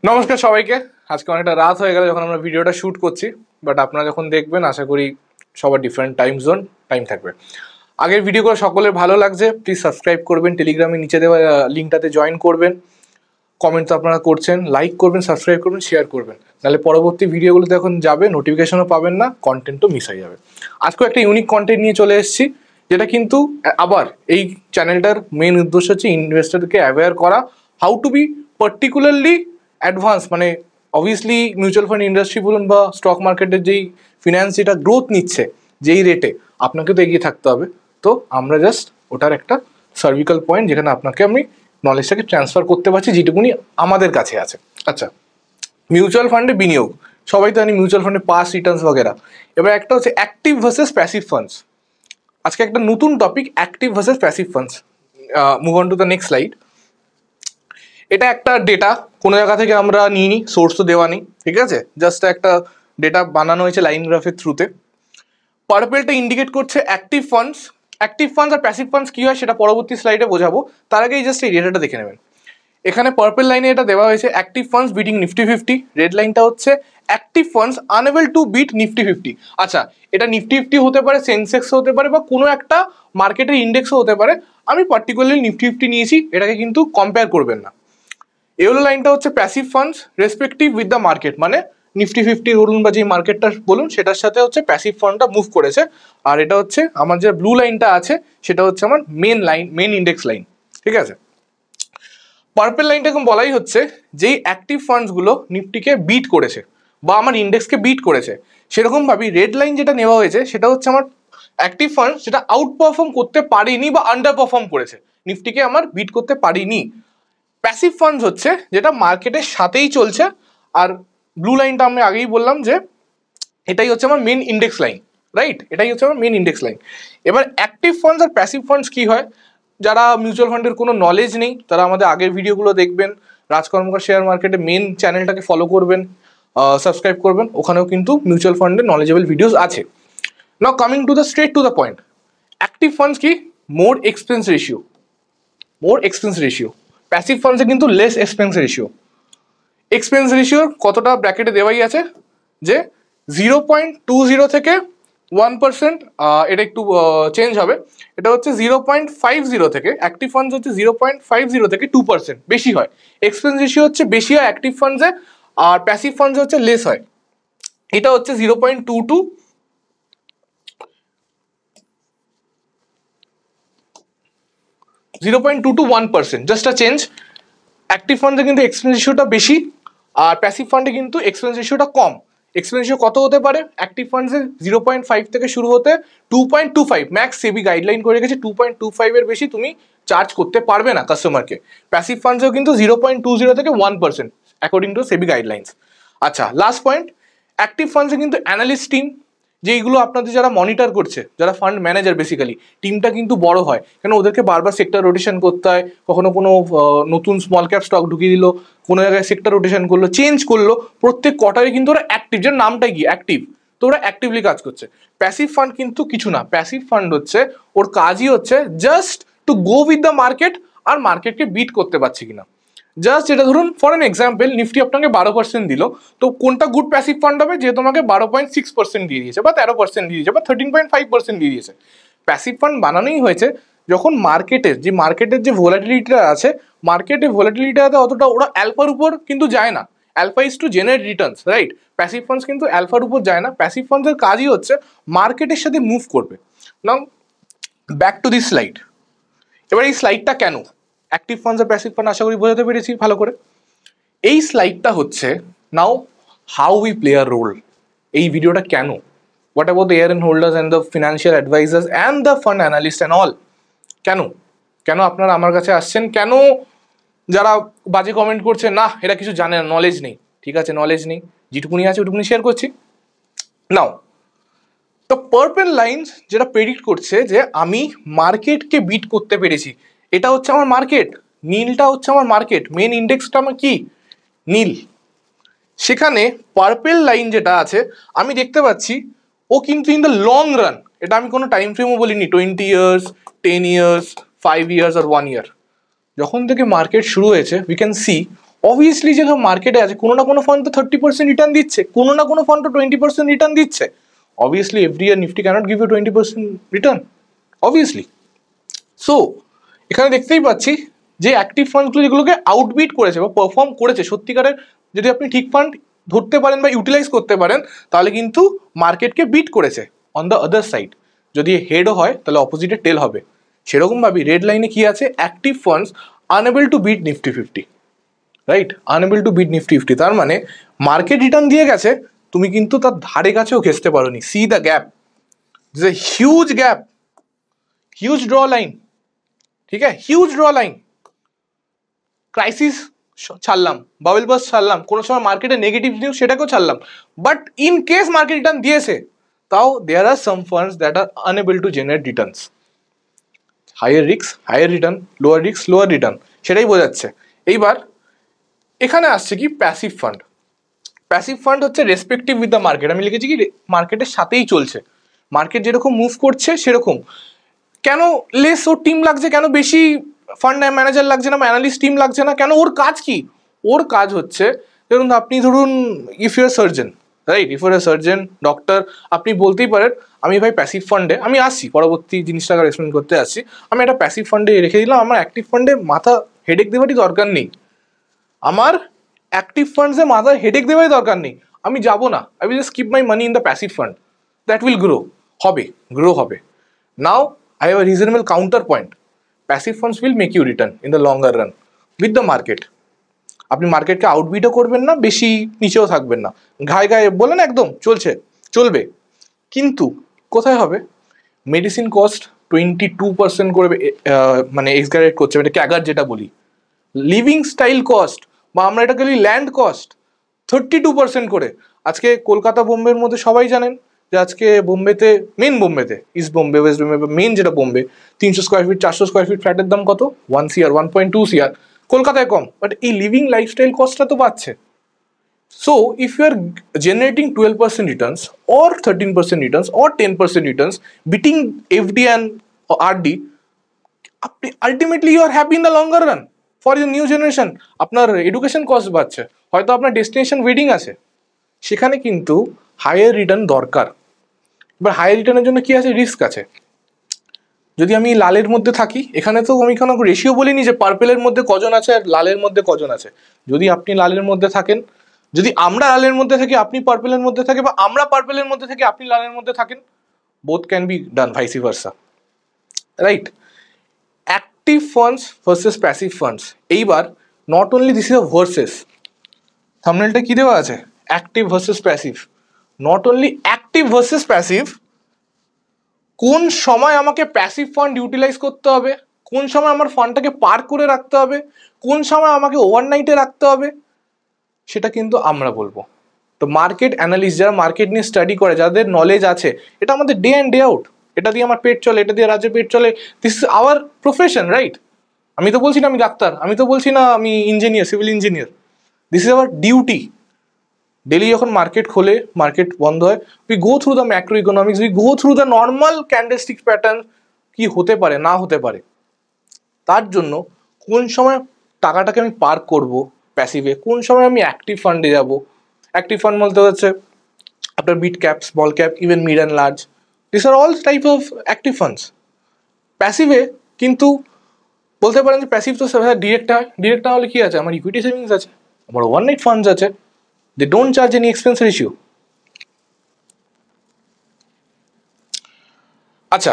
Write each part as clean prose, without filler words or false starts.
নমস্কার সবাইকে। আজকে অনেকটা রাত হয়ে গেল যখন আমরা ভিডিওটা শ্যুট করছি, বাট আপনারা যখন দেখবেন আশা করি সবার ডিফারেন্ট টাইম থাকবে। আগের ভিডিওগুলো সকলের ভালো লাগছে, প্লিজ সাবস্ক্রাইব করবেন, টেলিগ্রামে নিচে দেওয়া লিঙ্কটাতে জয়েন করবেন, কমেন্ট তো আপনারা করছেন, লাইক করবেন, সাবস্ক্রাইব করবেন, শেয়ার করবেন, নাহলে পরবর্তী ভিডিওগুলোতে যখন যাবে নোটিফিকেশনও পাবেন না, কন্টেন্টও মিস হয়ে যাবে। আজকেও একটা ইউনিক কন্টেন্ট নিয়ে চলে এসেছি, যেটা কিন্তু আবার এই চ্যানেলটার মেন উদ্দেশ্য হচ্ছে ইনভেস্টরকে অ্যাওয়্যার করা, how to be particularly advance, মানে অবভিয়াসলি মিউচুয়াল ফান্ড ইন্ডাস্ট্রি বলুন বা স্টক মার্কেটের যেই ফিনান্স যেটা গ্রোথ নিচ্ছে যেই রেটে, আপনাকে তো এগিয়ে থাকতে হবে। তো আমরা জাস্ট ওটার একটা সার্ভিক্যাল পয়েন্ট যেখানে আপনাকে আমি নলেজটাকে ট্রান্সফার করতে পারছি যেটুকুনি আমাদের কাছে আছে। আচ্ছা, মিউচুয়াল ফান্ডে বিনিয়োগ, সবাই তো জানি মিউচুয়াল ফান্ডে পাস রিটার্নস বগেরা। এবার একটা হচ্ছে অ্যাক্টিভ ভার্সেস প্যাসিভ ফান্ডস। আজকে একটা নতুন topic, active versus passive funds. Move on to the next slide. এটা একটা ডেটা, কোনো জায়গা থেকে আমরা নিইনি, সোর্স তো দেওয়া নেই, ঠিক আছে, জাস্ট একটা ডেটা বানানো হয়েছে লাইন গ্রাফের থ্রুতে। পার্পেলটা ইন্ডিকেট করছে অ্যাক্টিভ ফান্ডস। অ্যাক্টিভ ফান্ডস আর প্যাসিভ ফান্ডস কী হয় সেটা পরবর্তী স্লাইডে বোঝাবো, তার আগেই জাস্ট এই ডেটাটা দেখে নেবেন। এখানে পার্পল লাইনে এটা দেওয়া হয়েছে active funds beating Nifty 50, red লাইনটা হচ্ছে active funds unable to beat Nifty 50। আচ্ছা, এটা নিফটি 50 হতে পারে, সেন্সেক্স হতে পারে, বা কোনো একটা মার্কেটের ইন্ডেক্সও হতে পারে। আমি পার্টিকুলারলি নিফটি 50 নিয়েছি, এটাকে কিন্তু কম্পেয়ার করবেন না। এগুলো লাইনটা হচ্ছে passive funds respective with the market, মানে নিফটি 50 বলুন বা যে মার্কেটটা বলুন সেটার সাথে হচ্ছে প্যাসিভ ফান্ডটা মুভ করেছে। আর এটা হচ্ছে আমার যে ব্লু লাইনটা আছে সেটা হচ্ছে আমার মেন ইন্ডেক্স লাইন, ঠিক আছে। পার্পল লাইনটা এখন বলাই হচ্ছে যেই অ্যাক্টিভ ফান্ডসগুলো নিফটিকে বিট করেছে বা আমার ইন্ডেক্সকে বিট করেছে, সেরকমভাবে রেড লাইন যেটা নেওয়া হয়েছে সেটা হচ্ছে আমার অ্যাক্টিভ ফান্ড যেটা আউট পারফর্ম করতে পারেনি বা আন্ডার পারফর্ম করেছে, নিফটিকে আমার বিট করতে পারিনি। প্যাসিভ ফান্ডস হচ্ছে যেটা মার্কেটের সাথেই চলছে। আর ব্লু লাইনটা আমি আগেই বললাম যে এটাই হচ্ছে আমার মেন ইন্ডেক্স লাইন, রাইট, এটাই হচ্ছে আমার মেন ইন্ডেক্স লাইন। এবার অ্যাক্টিভ ফান্ডস আর প্যাসিভ ফান্ডস কি হয়, যারা মিউচুয়াল ফান্ডের কোনো নলেজ নেই তারা আমাদের আগের ভিডিওগুলো দেখবেন, রাজকর্মকার শেয়ার মার্কেটে মেন চ্যানেলটাকে ফলো করবেন, সাবস্ক্রাইব করবেন, ওখানেও কিন্তু মিউচুয়াল ফান্ডের নলেজেবল ভিডিওস আছে। নাও coming to the straight to the point, active funds কি, মোর এক্সপেন্স রেশিও। প্যাসিভ ফান্ডসে কিন্তু লেস এক্সপেন্স রেশিওর কতটা ব্র্যাকেটে দেওয়াই আছে যে 0.20 থেকে 1%, এটা একটু চেঞ্জ হবে, এটা হচ্ছে 0.50 থেকে, অ্যাক্টিভ ফান্ডস হচ্ছে 0.50 থেকে 2% বেশি হয়। এক্সপেন্স রেশিও হচ্ছে বেশি হয় অ্যাক্টিভ ফান্ডসে, আর প্যাসিভ ফান্ডসে হচ্ছে লেস হয়। এটা হচ্ছে 0.22 0.2 to 1%, just a change. Active ফান্ডে কিন্তু এক্সপেন্স রেশিওটা বেশি, আর প্যাসিভ ফান্ডে কিন্তু এক্সপেন্স রেশিওটা কম। এক্সপেন্স রেশিও কত হতে পারে, অ্যাক্টিভ ফান্ডসে 0.5 থেকে শুরু হতে 2.25, ম্যাক্স সেবি গাইডলাইন করে রেখেছে 2.25 এর বেশি তুমি চার্জ করতে পারবে না কাস্টমারকে। প্যাসিভ ফান্ডসেও কিন্তু 0.20 থেকে 1% অ্যাকর্ডিং টু সেবি গাইডলাইন্স। আচ্ছা, লাস্ট পয়েন্ট, অ্যাক্টিভ ফান্ডসে কিন্তু অ্যানালিস্ট টিম, যেইগুলো আপনাদের যারা মনিটর করছে, যারা ফান্ড ম্যানেজার, বেসিক্যালি টিমটা কিন্তু বড় হয়, কেন ওদেরকে বারবার সেক্টর রোটেশন করতে হয়, কখনো কোনো নতুন স্মল ক্যাপ স্টক ঢুকিয়ে দিল, কোনো জায়গায় সেক্টর রোটেশন করলো, চেঞ্জ করলো, প্রত্যেক কোয়ার্টারে কিন্তু ওরা অ্যাক্টিভ, যার নামটাই কি অ্যাক্টিভ, তো ওরা অ্যাক্টিভলি কাজ করছে। প্যাসিভ ফান্ড কিন্তু কিছু না, প্যাসিভ ফান্ড হচ্ছে ওর কাজই হচ্ছে just to go with the market, আর মার্কেটকে বিট করতে পারছে কিনা। জাস্ট এটা ধরুন ফর এন এক্সাম্পল, নিফটি আপনাকে 12% দিল, তো কোনটা গুড প্যাসিভ ফান্ড হবে, যে তোমাকে 12.6% দিয়ে দিয়েছে, বা 13% দিয়ে দিয়েছে, বা 13.5% দিয়ে দিয়েছে। প্যাসিভ ফান্ড বানানোই হয়েছে যখন মার্কেটের যে ভোলাটিলিটিটা আছে, মার্কেটের ভোলাটিলিটিটাতে অতটা ওরা অ্যালফার উপর কিন্তু যায় না। Alpha is two generate Returns, right. Passive funds কিন্তু অ্যালফার উপর যায় না, প্যাসিভ ফান্ডসের কাজই হচ্ছে মার্কেটের সাথে মুভ করবে। Now back to this slide. এবার এই স্লাইডটা কেন, অ্যাক্টিভ ফান্ডস আর প্যাসিভ ফান্ড আশা করি বোঝাতে পেরেছি ভালো করে। এই স্লাইডটা হচ্ছে now how we play a role. এই ভিডিওটা কেন, what about the year end holders and the financial advisers and the fund analyst and all, কেন কেন আপনারা আমার কাছে আসছেন, কেন যারা বাজে কমেন্ট করছে না এরা কিছু জানে না, নলেজ নেই, ঠিক আছে নলেজ নেই, যেটুকুনি আছে ওটুকুনি শেয়ার করছি। নাও তো পার্পল লাইন যেটা প্রেডিক্ট করছে যে আমি মার্কেটকে বিট করতে পেরেছি, এটা হচ্ছে আমার মার্কেট, নীলটা হচ্ছে আমার মার্কেট, মেন ইন্ডেক্সটা আমার কি নীল। সেখানে পার্পল লাইন যেটা আছে আমি দেখতে পাচ্ছি ও কিন্তু ইন দ্য লং রান, এটা আমি কোনো টাইম ফ্রেমও বলিনি, 20 ইয়ার্স, 10 ইয়ার্স, 5 ইয়ার্স আর 1 ইয়ার, যখন থেকে মার্কেট শুরু হয়েছে উই ক্যান সি অবভিয়াসলি যে মার্কেটে আছে কোনো না কোনো ফান্ড তো 30% রিটার্ন দিচ্ছে, কোনো না কোনো ফান্ড তো 20% রিটার্ন দিচ্ছে। Obviously every year Nifty can't give you 20% return, obviously. So এখানে দেখতেই পাচ্ছি যে অ্যাক্টিভ ফান্ডগুলো যেগুলোকে আউটবিট করেছে বা পারফর্ম করেছে সত্যিকারের, যদি আপনি ঠিক ফান্ড ধরতে পারেন বা ইউটিলাইজ করতে পারেন তাহলে কিন্তু মার্কেটকে বিট করেছে। অন দ্য আদার সাইড যদি হেডও হয় তাহলে অপোজিটে টেল হবে। সেরকমভাবেই রেড লাইনে কি আছে, active funds unable to beat Nifty 50, right, unable to beat Nifty 50। তার মানে মার্কেট রিটার্ন দিয়ে গেছে, তুমি কিন্তু তার ধারে কাছেও ঘেসতে পারোনি। See the gap, this a huge gap, huge draw line, ঠিক আছে, হিউজ ড্র লাইন। ক্রাইসিস ছাড়লাম, বাবল বাস ছাড়লাম, কোনো সময় মার্কেটে নেগেটিভ নিউজ সেটাকেও ছাড়লাম, but in case market return দিয়েছে তাও there are some funds that are unable to generate returns. Higher risk higher return, lower risk lower return, সেটাই বোঝাচ্ছে। এইবার এখানে আসছে কি প্যাসিভ ফান্ড। প্যাসিভ ফান্ড হচ্ছে রেসপেক্টিভ উইথ দ্য মার্কেট। আমি লিখেছি কি মার্কেটের সাথেই চলছে, মার্কেট যেরকম মুভ করছে সেরকম। কেন লেস ওর টিম লাগছে, কেন বেশি ফান্ড ম্যানেজার লাগছে না, অ্যানালিস্ট টিম লাগছে না, কেন? ওর কাজ কি? ওর কাজ হচ্ছে, ধরুন আপনি ধরুন if your surgeon, right, if your surgeon doctor, আপনি বলতেই পারেন আমি ভাই প্যাসিভ ফান্ডে, আমি আসছি পরবর্তী জিনিসটাকে এক্সপ্লেন করতে আসছি, আমি একটা প্যাসিভ ফান্ডে রেখে দিলাম, আমার অ্যাক্টিভ ফান্ডে মাথা হেডেক দেওয়ারই দরকার নেই, আমার অ্যাক্টিভ ফান্ডসে মাথার হেডেক দেওয়ারই দরকার নেই, আমি যাব না, I will just keep my money in the passive fund, that will grow, হবে, গ্রো হবে। নাও I have a reasonable counterpoint. Passive funds will make you return in the longer run with the market. আপনি মার্কেটকে আউটবিটও করবেন না, বেশি নিচেও থাকবেন না, ঘায়ে ঘায়ে বলেন একদম চলছে, চলবে। কিন্তু কোথায় হবে? মেডিসিন কস্ট 22% করে মানে এক্সগারেট করছে, মানে ক্যাগার যেটা বলি। লিভিং স্টাইল কস্ট বা আমরা এটাকে বলি ল্যান্ড কস্ট 32% করে। আজকে কলকাতা বোম্বের মধ্যে সবাই জানেন যে আজকে বোম্বেতে, মেন বোম্বেতে, east Bombay west Bombay, main যেটা Bombay, 300 square feet 400 square feet ফ্ল্যাটের দাম কত? 1 CR 1.2 CR। কলকাতায় কম, বাট এই লিভিং লাইফস্টাইল কস্টটা তো পাচ্ছে। So if you are generating 12% returns or 13% returns or 10% returns beating FD and RD, আপনি ultimately you are happy in the longer run for your new generation. আপনার education cost বাড়ছে, হয়তো আপনার destination wedding আছে, সেখানে কিন্তু হায়ার রিটার্ন দরকার। এবার হায়ার রিটার্নের জন্য কি আছে? রিস্ক আছে। যদি আমি লালের মধ্যে থাকি, এখানে তো আমি কোনো রেশিও বলিনি যে পার্পেলের মধ্যে কজন আছে আর লালের মধ্যে কজন আছে। যদি আপনি লালের মধ্যে থাকেন, যদি আমরা লালের মধ্যে থাকি আপনি পার্পেলের মধ্যে থাকে, বা আমরা পার্পেলের মধ্যে থাকি আপনি লালের মধ্যে থাকেন, both can be done, vice versa, right? Active funds versus passive funds. এইবার not only this is a versus, থাম্বনেলটা কি দেওয়া আছে? Active versus passive. Not only active versus passive, কোন সময় আমাকে প্যাসিভ ফান্ড ইউটিলাইজ করতে হবে, কোন সময় আমার ফান্ডটাকে পার্ক করে রাখতে হবে, কোন সময় আমাকে ওভারনাইটে রাখতে হবে, সেটা কিন্তু আমরা বলবো। তো মার্কেট অ্যানালিস্ট যারা মার্কেট নিয়ে স্টাডি করে, যাদের নলেজ আছে, এটা আমাদের ডে অ্যান্ড ডে আউট, এটা দিয়ে আমার পেট চলে, এটা দিয়ে রাজ্যের পেট চলে, this is hour profession, right? আমি তো বলছি না আমি ডাক্তার, আমি তো বলছি না আমি engineer, civil engineer, this is our duty. Daily যখন মার্কেট খোলে, মার্কেট বন্ধ হয়, we go through the macroeconomics, we go through the normal candlestick pattern, কি হতে পারে না হতে পারে। তার জন্য কোন সময় টাকাটাকে আমি পার্ক করব প্যাসিভে, কোন সময় আমি অ্যাক্টিভ ফান্ডে যাব। অ্যাক্টিভ ফান্ড বলতে হচ্ছে আপনার mid cap, small cap, even mid and large, this are all type of active funds. প্যাসিভে কিন্তু বলতে পারেন যে প্যাসিভ তো ডিরেক্ট হয়, ডিরেক্ট না হলে কি আছে, আমার ইকুইটি সেভিংস আছে, আমার ওভারনাইট ফান্ডস আছে, they don't charge any expense ratio. আচ্ছা,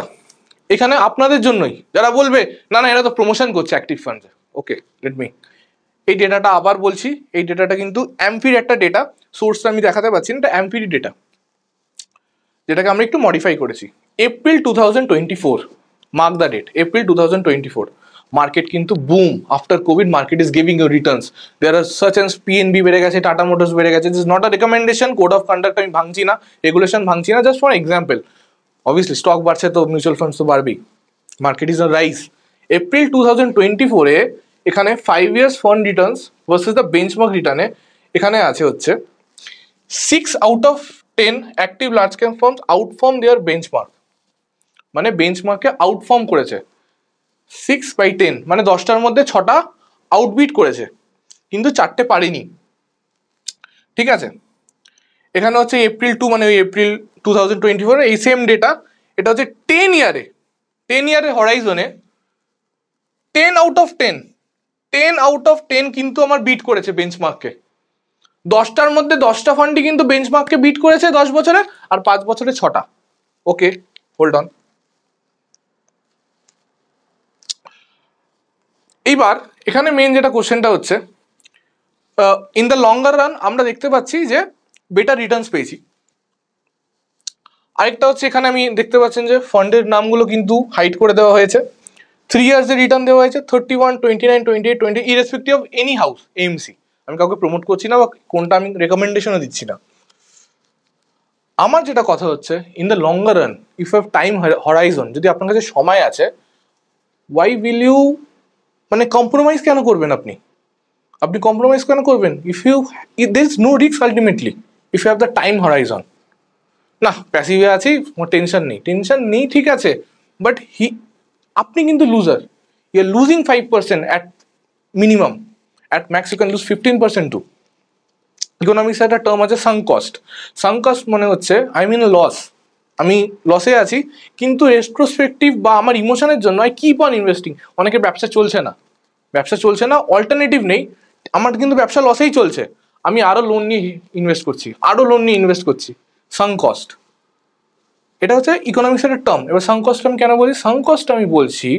এখানে আপনাদের জন্যই যারা বলবে না না এরা তো প্রমোশন করছে অ্যাক্টিভ ফান্ডে, ওকে লেট মি, এই ডেটাটা আবার বলছি, এই ডেটাটা কিন্তু অ্যাম্পির একটা ডেটা, সোর্সটা আমি দেখাতে পারছি না, এটা অ্যাম্পির ডেটা, যেটাকে আমরা একটু মডিফাই করেছি। April 2024, mark the date, April 2024, market কিন্তু boom, after Covid market is giving you returns, there are such and PNB বেড়ে গেছে, টাটা মোটরস বেড়ে গেছে, this is not a recommendation, code of conduct আমি ভাঙছি না, রেগুলেশন ভাঙছি না, just for example. Obviously stock বাড়ছে তো মিউচুয়াল ফান্ডস তো বাড়বেই, market is on rise. April 2024-এ এখানে 5 years fund returns versus the benchmark রিটার্নে এখানে আছে হচ্ছে 6 out of 10 active large cap firms outperform their benchmark, মানে বেঞ্চমার্কে আউটফর্ম করেছে 6/10, মানে 10টার মধ্যে 6টা আউটবিট করেছে। কিন্তু 4টে পারিনি। ঠিক আছে, এখানে হচ্ছে এপ্রিল 2 মানে ওই এপ্রিল 2024 এই সেম ডেটা, এটা হচ্ছে 10 ইয়ারে হরাইজনে 10 আউট অফ 10 কিন্তু আমার বিট করেছে বেঞ্চমার্ককে। 10টার মধ্যে 10টা ফান্ডই কিন্তু বেঞ্চমার্ককে বিট করেছে 10 বছরে, আর 5 বছরে 6টা। ওকে, হোল্ড অন। এইবার এখানে মেন যেটা কোশ্চেনটা হচ্ছে, ইন দ্য লঙ্গার রান আমরা দেখতে পাচ্ছি যে বেটার রিটার্নস পেয়েছি। আরেকটা হচ্ছে এখানে আমি দেখতে পাচ্ছেন যে ফান্ডের নামগুলো কিন্তু হাইড করে দেওয়া হয়েছে। 3 ইয়ার্স এর রিটার্ন দেওয়া হয়েছে 31, 29, 28, 20 irrespective of any house AMC. আমি কাউকে প্রমোট করছি না বা কোনটা আমি রেকমেন্ডেশনও দিচ্ছি না। আমার যেটা কথা হচ্ছে, in the longer run if you have time horizon, যদি আপনার কাছে সময় আছে, ওয়াই উইল ইউ মানে কম্প্রোমাইজ কেন করবেন আপনি কম্প্রোমাইজ কেন করবেন? If there is no risk ultimately if you have the time horizon. না প্যাসিভে আছি, টেনশন নেই, ঠিক আছে, বাট আপনি কিন্তু loser, you are losing 5% at minimum, at max you can lose 15% too. Economics একটা টার্ম আছে সাঙ্ক কস্ট মানে হচ্ছে আই মিন লস, আমি লসে আছি কিন্তু রেট্রোস্পেক্টিভ বা আমার ইমোশনের জন্য আই কিপ অন ইনভেস্টিং। অনেকের ব্যবসা চলছে না, অল্টারনেটিভ নেই, আমার কিন্তু ব্যবসা লসেই চলছে, আমি আরো লোন নিয়ে ইনভেস্ট করছি, সাঙ্ক কস্ট। এটা হচ্ছে ইকোনমিক্সের একটা টার্ম। এবার সাঙ্ক কস্ট আমি কেন বলছি? সাঙ্ক কস্ট আমি বলছি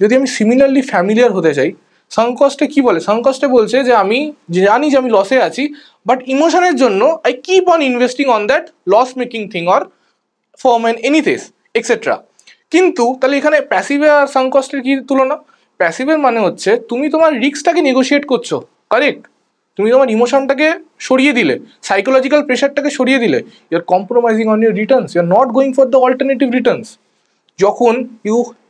যদি আমি সিমিলারলি ফ্যামিলিয়ার হতে চাই, সাঙ্ক কস্টে কি বলে? সাঙ্ক কস্টে বলছে যে আমি জানি যে আমি লসে আছি, বাট ইমোশনের জন্য I keep on investing on that loss making thing or form an anything etcetera. কিন্তু তাহলে এখানে প্যাসিভে আর সাঙ্ক কস্টের কি তুলনা? প্যাসিভের মানে হচ্ছে তুমি তোমার রিস্কটাকে নেগোশিয়েট করছো, কারেক্ট, তুমি তোমার ইমোশনটাকে সরিয়ে দিলে, সাইকোলজিক্যাল প্রেশারটাকে সরিয়ে দিলে, you are compromising on your returns, you are not going for the alternative returns. যখন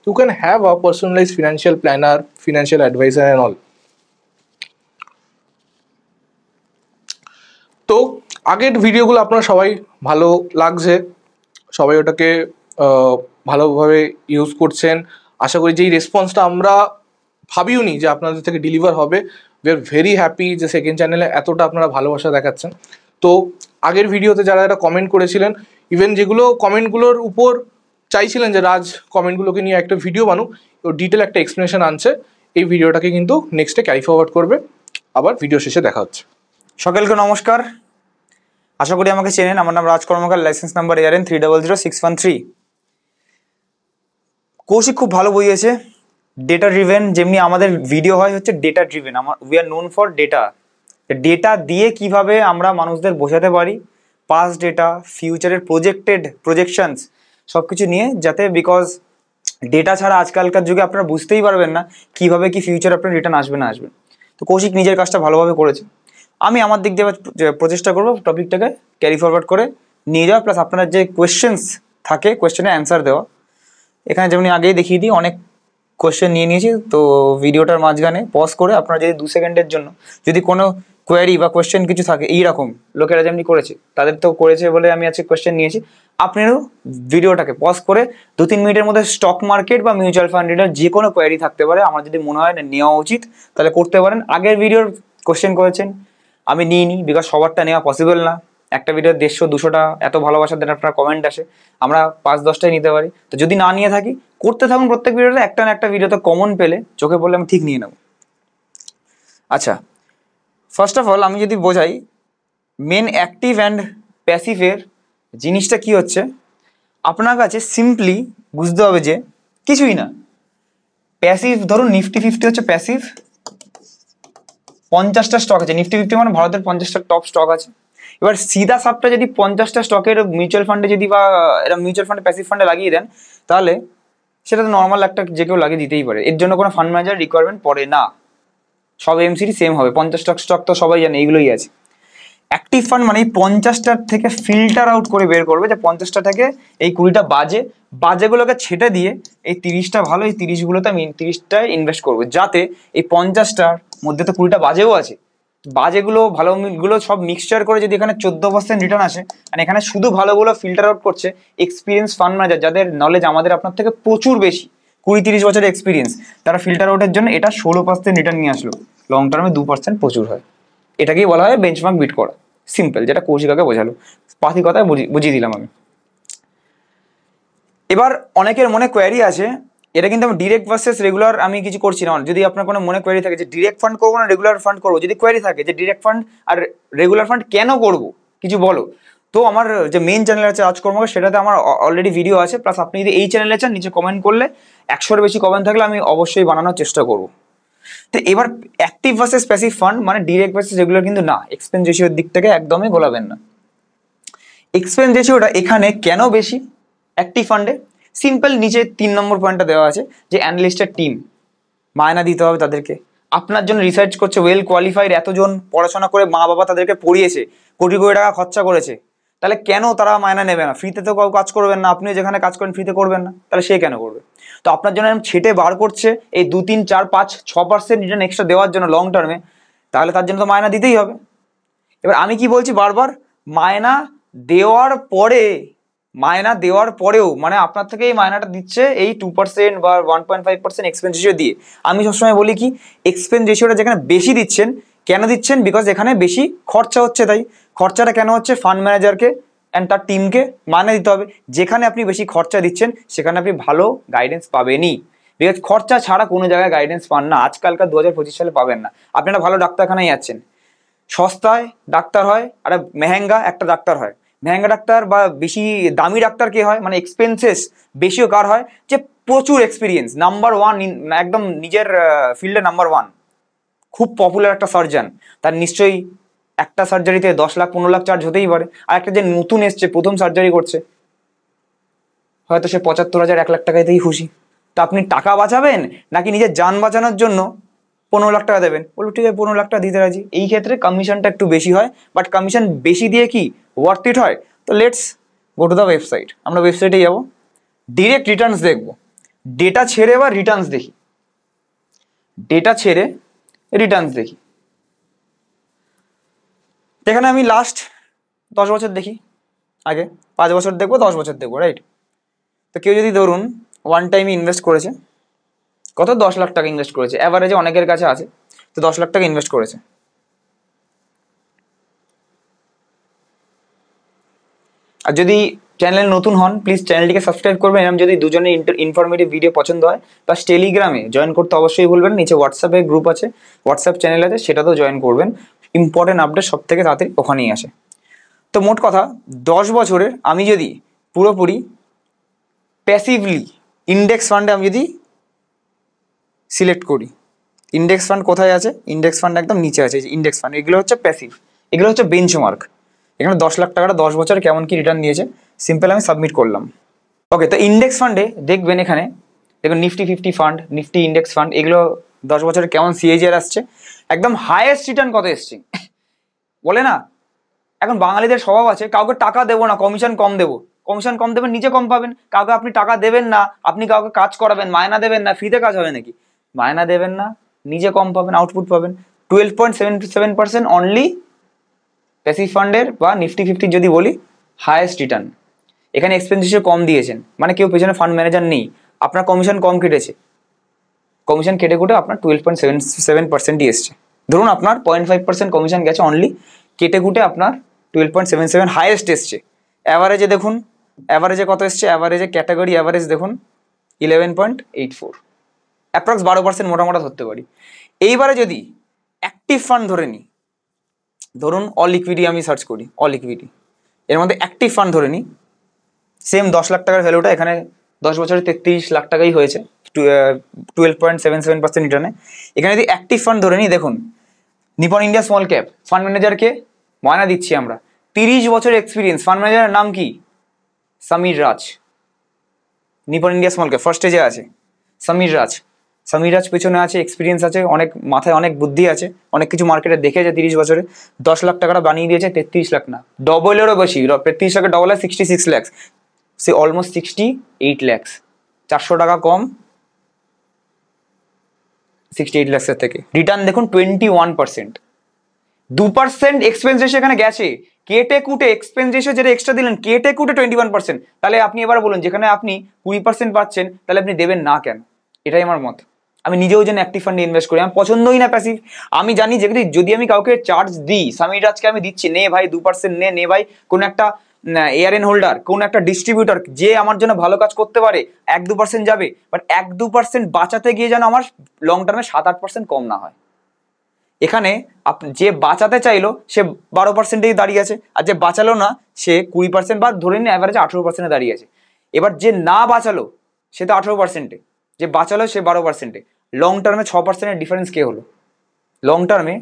you can have a personalized financial planner, financial advisor and all. তো আগের ভিডিওগুলো আপনারা সবাই ভালো লাগছে, সবাই ওটাকে ভালোভাবে ইউজ করছেন। আশা করি যে এই রেসপন্সটা আমরা ভাবিও নি যে আপনাদের থেকে ডেলিভার হবে। উই আর ভেরি হ্যাপি যে সেকেন্ড চ্যানেলে এতটা আপনারা ভালোবাসা দেখাচ্ছেন। তো আগের ভিডিওতে যারা এটা কমেন্ট করেছিলেন, ইভেন যেগুলো কমেন্টগুলোর উপর চাইছিলেন যে রাজ কমেন্টগুলোকে নিয়ে একটা ভিডিও বানুক, ও ডিটেল একটা এক্সপ্লেনেশন আনছে, এই ভিডিওটাকে কিন্তু নেক্সটে ক্যারি ফরওয়ার্ড করবে। আবার ভিডিও শেষে দেখা হচ্ছে। সকলকে নমস্কার, আশা করি আমাকে চেনেন। আমার নাম রাজ কর্মকার, লাইসেন্স নাম্বার ARN 300613। কৌশিক খুব ভালো বইয়েছে, ডেটা ড্রিভেন, যেমনি আমাদের ভিডিও হয় হচ্ছে data driven. We are known for data দিয়ে কিভাবে আমরা মানুষদের বোঝাতে পারি পাস্ট ডেটা, ফিউচারের প্রজেকশনস সব কিছু নিয়ে, যাতে বিকজ ডেটা ছাড়া আজকালকার যুগে আপনারা বুঝতেই পারবেন না কিভাবে কি ফিউচার আপনার রিটার্ন আসবে না আসবে। তো কৌশিক নিজের কাজটা ভালোভাবে করেছে, আমি আমার দিক দিয়ে প্রচেষ্টা করবো টপিকটাকে ক্যারি ফরওয়ার্ড করে নিয়ে যাওয়া, প্লাস আপনার যে কোয়েশ্চেন্স থাকে কোয়েশ্চেনের অ্যান্সার দেওয়া। এখানে যেমন আগেই দেখিয়ে দিই অনেক কোয়েশ্চেন নিয়ে নিয়েছি, তো ভিডিওটার মাঝখানে পজ করে আপনারা যদি 2 সেকেন্ডের জন্য যদি কোনো কোয়ারি বা কোয়েশ্চেন কিছু থাকে, এইরকম লোকেরা যেমনি করেছে তাদের তো করেছে বলে আমি আজকে কোয়েশ্চেন নিয়েছি, আপনারও ভিডিওটাকে পজ করে 2-3 মিনিটের মধ্যে স্টক মার্কেট বা মিউচুয়াল ফান্ড রিটার্ন যে কোনো কোয়ারি থাকতে পারে, আমার যদি মনে হয় না নেওয়া উচিত তাহলে করতে পারেন। আগের ভিডিওর কোয়েশ্চেন করেছেন, আমি নিইনি বিকজ সবারটা নেওয়া পসিবল না। একটা ভিডিও 150-200টা এত ভালোবাসার দেন আপনার কমেন্ট আসে, আমরা 5-10টাই নিতে পারি। তো যদি না নিয়ে থাকি, করতে থাকুন প্রত্যেক ভিডিওতে, একটা না একটা ভিডিওতে কমন পেলে চোখে পড়লে আমি ঠিক নিয়ে নেব। আচ্ছা, ফার্স্ট অফ অল আমি যদি বোঝাই মেন অ্যাক্টিভ অ্যান্ড প্যাসিভের জিনিসটা কি হচ্ছে, আপনার কাছে সিম্পলি বুঝতে হবে যে কিছুই না। প্যাসিভ ধরুন নিফটি 50 হচ্ছে প্যাসিভ, 50টা স্টক আছে। নিফটি 50 মানে ভারতের 50টা টপ স্টক আছে। এবার সিধা সাপটা যদি 50টা স্টকের মিউচুয়াল ফান্ডে যদি বা এরা মিউচুয়াল ফান্ডে প্যাসিভ ফান্ডে লাগিয়ে দেন, তাহলে সেটা তো নর্মাল একটা যে কেউ লাগিয়ে দিতেই পারে, এর জন্য কোনো ফান্ড ম্যানেজার রিকোয়ারমেন্ট পড়ে না। সব এমসিডি সেম হবে, 50টা স্টক তো সবাই জানে এইগুলোই আছে। অ্যাক্টিভ ফান্ড মানে এই 50টার থেকে ফিল্টার আউট করে বের করবে যে 50টা থেকে এই 20টা বাজেগুলোকে ছেটে দিয়ে এই 30টা ভালো, এই 30গুলোতে আমি 30টায় ইনভেস্ট করবো, যাতে এই 50টার মধ্যে তো 20টা বাজেও আছে, বাজেগুলো ভালোগুলো সব মিক্সচার করে যদি এখানে 14% রিটার্ন আসে, আর এখানে শুধু ভালোগুলো ফিল্টার আউট করছে এক্সপিরিয়েন্স ফান্ড ম্যানেজার, যাদের নলেজ আমাদের আপনার থেকে প্রচুর বেশি, 20-30 বছরের এক্সপিরিয়েন্স, তারা ফিল্টার আউটের জন্য এটা 16% রিটার্ন নিয়ে আসলো, লং টার্মে 2% প্রচুর হয়। এটাকেই বলা হয় বেঞ্চমার্ক বিট করা, সিম্পল, যেটা কৌশিকাকে বোঝালো, পাতি কথায় বুঝিয়ে দিলাম আমি। এবার অনেকের মনে কোয়ারি আছে, এটা কিন্তু আমি ডিরেক্ট ভার্সেস রেগুলার আমি কিছু করছি না। যদি আপনার কোনো মনে কোয়ারি থাকে যে ডিরেক্ট ফান্ড করবো না রেগুলার ফান্ড করবো, যদি কোয়ারি থাকে যে ডিরেক্ট ফান্ড আর রেগুলার ফান্ড কেন করবো কিছু বলো, তো আমার যে মেইন চ্যানেল আছে রাজকর্মকার, সেটাতে আমার অলরেডি ভিডিও আছে। প্লাস আপনি যদি এই চ্যানেলে চান, নিচে কমেন্ট করলে 100-এর বেশি কমেন্ট থাকলে আমি অবশ্যই বানানোর চেষ্টা করবো। তো এবার অ্যাক্টিভ ভার্সেস প্যাসিভ ফান্ড মানে ডিরেক্ট ভার্সেস রেগুলার কিন্তু না, এক্সপেন্স রেশিওর দিক থেকে একদমই গোলাবেন না। এক্সপেন্স রেশিওটা এখানে কেন বেশি অ্যাক্টিভ ফান্ডে? সিম্পল, নিচে 3 নম্বর পয়েন্টটা দেওয়া আছে যে অ্যানালিস্টের টিম, মায়না দিতে হবে তাদেরকে। আপনার জন্য রিসার্চ করছে, ওয়েল কোয়ালিফাইড, এতজন পড়াশোনা করে মা বাবা তাদেরকে পড়িয়েছে, কোটি কোটি টাকা খরচা করেছে, তাহলে কেন তারা মায়না নেবে না? ফ্রিতে তো কেউ কাজ করবেন না, আপনিও যেখানে কাজ করেন ফ্রিতে করবেন না, তাহলে সে কেন করবে? তো আপনার জন্য ছেটে বার করছে এই 2, 3, 4, 5, 6% রিটার্ন এক্সট্রা দেওয়ার জন্য লং টার্মে, তাহলে তার জন্য তো মায়না দিতেই হবে। এবার আমি কি বলছি বারবার, মায়না দেওয়ার পরে, মায়না দেওয়ার পরেও মানে আপনার থেকে এই মায়নাটা দিচ্ছে এই 2% বা 1.5% এক্সপেন্স রেশিও দিয়ে। আমি সবসময় বলি কি, এক্সপেন্স রেশিওটা যেখানে বেশি দিচ্ছেন, কেন দিচ্ছেন? বিকজ এখানে বেশি খরচা হচ্ছে, তাই খরচাটা কেন হচ্ছে? ফান্ড ম্যানেজারকে অ্যান্ড তার টিমকে মায়না দিতে হবে। যেখানে আপনি বেশি খরচা দিচ্ছেন সেখানে আপনি ভালো গাইডেন্স পাবেনই, বিকজ খরচা ছাড়া কোনো জায়গায় গাইডেন্স পান না, আজকালকার 2025 সালে পাবেন না। আপনারা ভালো ডাক্তারখানায় যাচ্ছেন, সস্তায় ডাক্তার হয় আর মেহেঙ্গা একটা ডাক্তার হয়। মেহেঙ্গা ডাক্তার বা বেশি দামি ডাক্তার কে হয়, মানে এক্সপেন্সেস বেশিও কার হয়? যে প্রচুর এক্সপিরিয়েন্স, নাম্বার 1, একদম নিজের ফিল্ডে নাম্বার 1, খুব পপুলার একটা সার্জন, তার নিশ্চয়ই একটা সার্জারিতে 10 লাখ 15 লাখ চার্জ হতেই পারে। আর একটা যে নতুন এসছে, প্রথম সার্জারি করছে, হয়তো সে 75,000 1 লাখ টাকাতেই খুশি। তা আপনি টাকা বাঁচাবেন নাকি নিজের যান বাঁচানোর জন্য 15 লাখ টাকা দেবেন? বলবো ঠিক আছে 15 লাখ টাকা দিতে রাজি। এই ক্ষেত্রে কমিশনটা একটু বেশি হয়, বাট কমিশন বেশি দিয়ে কি ওয়ার্থ ইট হয়? তো let's go to the website. আমরা ওয়েবসাইটে যাবো, ডিরেক্ট রিটার্নস দেখবো, ডেটা ছেড়ে বা রিটার্নস দেখি, ডেটা ছেড়ে রিটার্নস দেখি। এখানে আমি লাস্ট 10 বছর দেখি, আগে 5 বছর দেখবো, 10 বছর দেখবো, রাইট? তো কেউ যদি ধরুন ওয়ান টাইমে ইনভেস্ট করেছে, কত 10 লাখ টাকা ইনভেস্ট করেছে, অ্যাভারেজে অনেকের কাছে আছে, তো 10 লাখ টাকা ইনভেস্ট করেছে। আর যদি চ্যানেলে নতুন হন প্লিজ চ্যানেলটিকে সাবস্ক্রাইব করবেন। এরকম যদি দুজনের ইনফরমেটিভ ভিডিও পছন্দ হয়, প্লাস টেলিগ্রামে জয়েন করতে অবশ্যই ভুলবেন, নিচে হোয়াটসঅ্যাপে গ্রুপ আছে, হোয়াটসঅ্যাপ চ্যানেল আছে, সেটাতেও জয়েন করবেন। ইম্পর্টেন্ট আপডেট সব থেকে তাড়াতাড়ি ওখানেই আসে। তো মোট কথা 10 বছরের আমি যদি পুরোপুরি প্যাসিভলি ইন্ডেক্স ফান্ডে আমি যদি সিলেক্ট করি, ইন্ডেক্স ফান্ড কোথায় আছে? ইন্ডেক্স ফান্ড একদম নিচে আছে, ইন্ডেক্স ফান্ড, এগুলো হচ্ছে প্যাসিভ, এগুলো হচ্ছে বেঞ্চমার্ক। এখানে 10 লাখ টাকাটা 10 বছর কেমন কি রিটার্ন দিয়েছে, সিম্পল আমি সাবমিট করলাম। ওকে, তো ইন্ডেক্স ফান্ডে দেখবেন, এখানে দেখুন Nifty 50 fund, Nifty index fund, এগুলো 10 বছরে কেমন সিএজিআর আসছে, একদম হাইয়েস্ট রিটার্ন কত এসছে। বলে না এখন বাঙালিদের স্বভাব আছে, কাউকে টাকা দেবো না, কমিশন কম দেবো, কমিশন কম দেবেন নিজে কম পাবেন, কাউকে আপনি টাকা দেবেন না, আপনি কাউকে কাজ করাবেন, মায়না দেবেন না, ফ্রিতে কাজ হবে নাকি? মায়না দেবেন না, নিজে কম পাবেন, আউটপুট পাবেন। 12.77% অনলি প্যাসিভ ফান্ডের বা নিফটি 50 যদি বলি হাইয়েস্ট রিটার্ন। এখানে এক্সপেন্সিও কম দিয়েছেন, মানে কেউ পেছনে ফান্ড ম্যানেজার নেই, আপনার কমিশন কম কেটেছে, কমিশন কেটে কুটে আপনার 12.77%ই এসছে। ধরুন আপনার 0.5% কমিশন গেছে অনলি, কেটে কুটে আপনার 12.77 হাইয়েস্ট এসছে। অ্যাভারেজে দেখুন, অ্যাভারেজে কত এসছে, অ্যাভারেজে ক্যাটাগরি অ্যাভারেজ দেখুন 11.84, অ্যাপ্রক্স 12% মোটামোটা ধরতে পারি। এইবারে যদি অ্যাক্টিভ ফান্ড ধরে নিই, ধরুন অল ইকুইটি আমি সার্চ করি, অল ইকুইটি, এর মধ্যে অ্যাক্টিভ ফান্ড ধরে নিই, সেম 10 লাখ টাকার ভ্যালুটা এখানে 10 বছরে 33 লাখ টাকাই হয়েছে, 12.77% রিটার্নে। এখানে যদি অ্যাক্টিভ ফান্ড ধরে নিই, দেখুন Nipon India small cap, fund ম্যানেজারকে ময়না দিচ্ছি আমরা, 30 বছরের এক্সপিরিয়েন্স, ফান্ড ম্যানেজারের নাম কি? Samir Raj. Nippon India small cap first স্টেজে আছে সমীর রাজ, সমীর রাজ পেছনে আছে, এক্সপিরিয়েন্স আছে, অনেক মাথায় অনেক বুদ্ধি আছে, অনেক কিছু মার্কেটে দেখেছে 30 বছরে। 10 লাখ টাকাটা বানিয়ে দিয়েছে 33 লাখ না, ডবলেরও বেশি, 33 লাখের ডবল হয় 66 লাখ, সে অলমোস্ট 68 লাখ, 400 টাকা কম 68 লাখের থেকে। রিটার্ন দেখুন 21%, 2% এক্সপেন্স রেশিও এখানে গেছে, কেটে কুটে এক্সপেন্স রেশিও যেটা এক্সট্রা দিলেন কেটে কুটে 21%। তাহলে আপনি এবার বলুন, যেখানে আপনি 20% পাচ্ছেন তাহলে আপনি দেবেন না কেন? এটাই আমার মত। আমি নিজেও যেন অ্যাক্টিভ ফান্ডে ইনভেস্ট করি, আমার পছন্দই না প্যাসিভ। আমি জানি যে যদি আমি কাউকে চার্জ দিই, সামির রাজকে আমি দিচ্ছি, নে ভাই 2% নে ভাই, কোন একটা এআরএন হোল্ডার, কোন একটা ডিস্ট্রিবিউটর যে আমার জন্য ভালো কাজ করতে পারে, 1-2% যাবে, বাট 1-2% বাঁচাতে গিয়ে যেন আমার লং টার্মে 7-8% কম না হয়। এখানে যে বাঁচাতে চাইলো সে 12%-এই দাঁড়িয়ে আছে, আর যে বাঁচালো না সে 20% বা ধরে নিন অ্যাভারেজে 18%-এ দাঁড়িয়ে আছে। এবার যে না বাঁচালো সে তো 18%-এ, যে বাঁচালো সে 12%-এ। লং টার্মে 6%-এর ডিফারেন্স কে হলো? লং টার্মে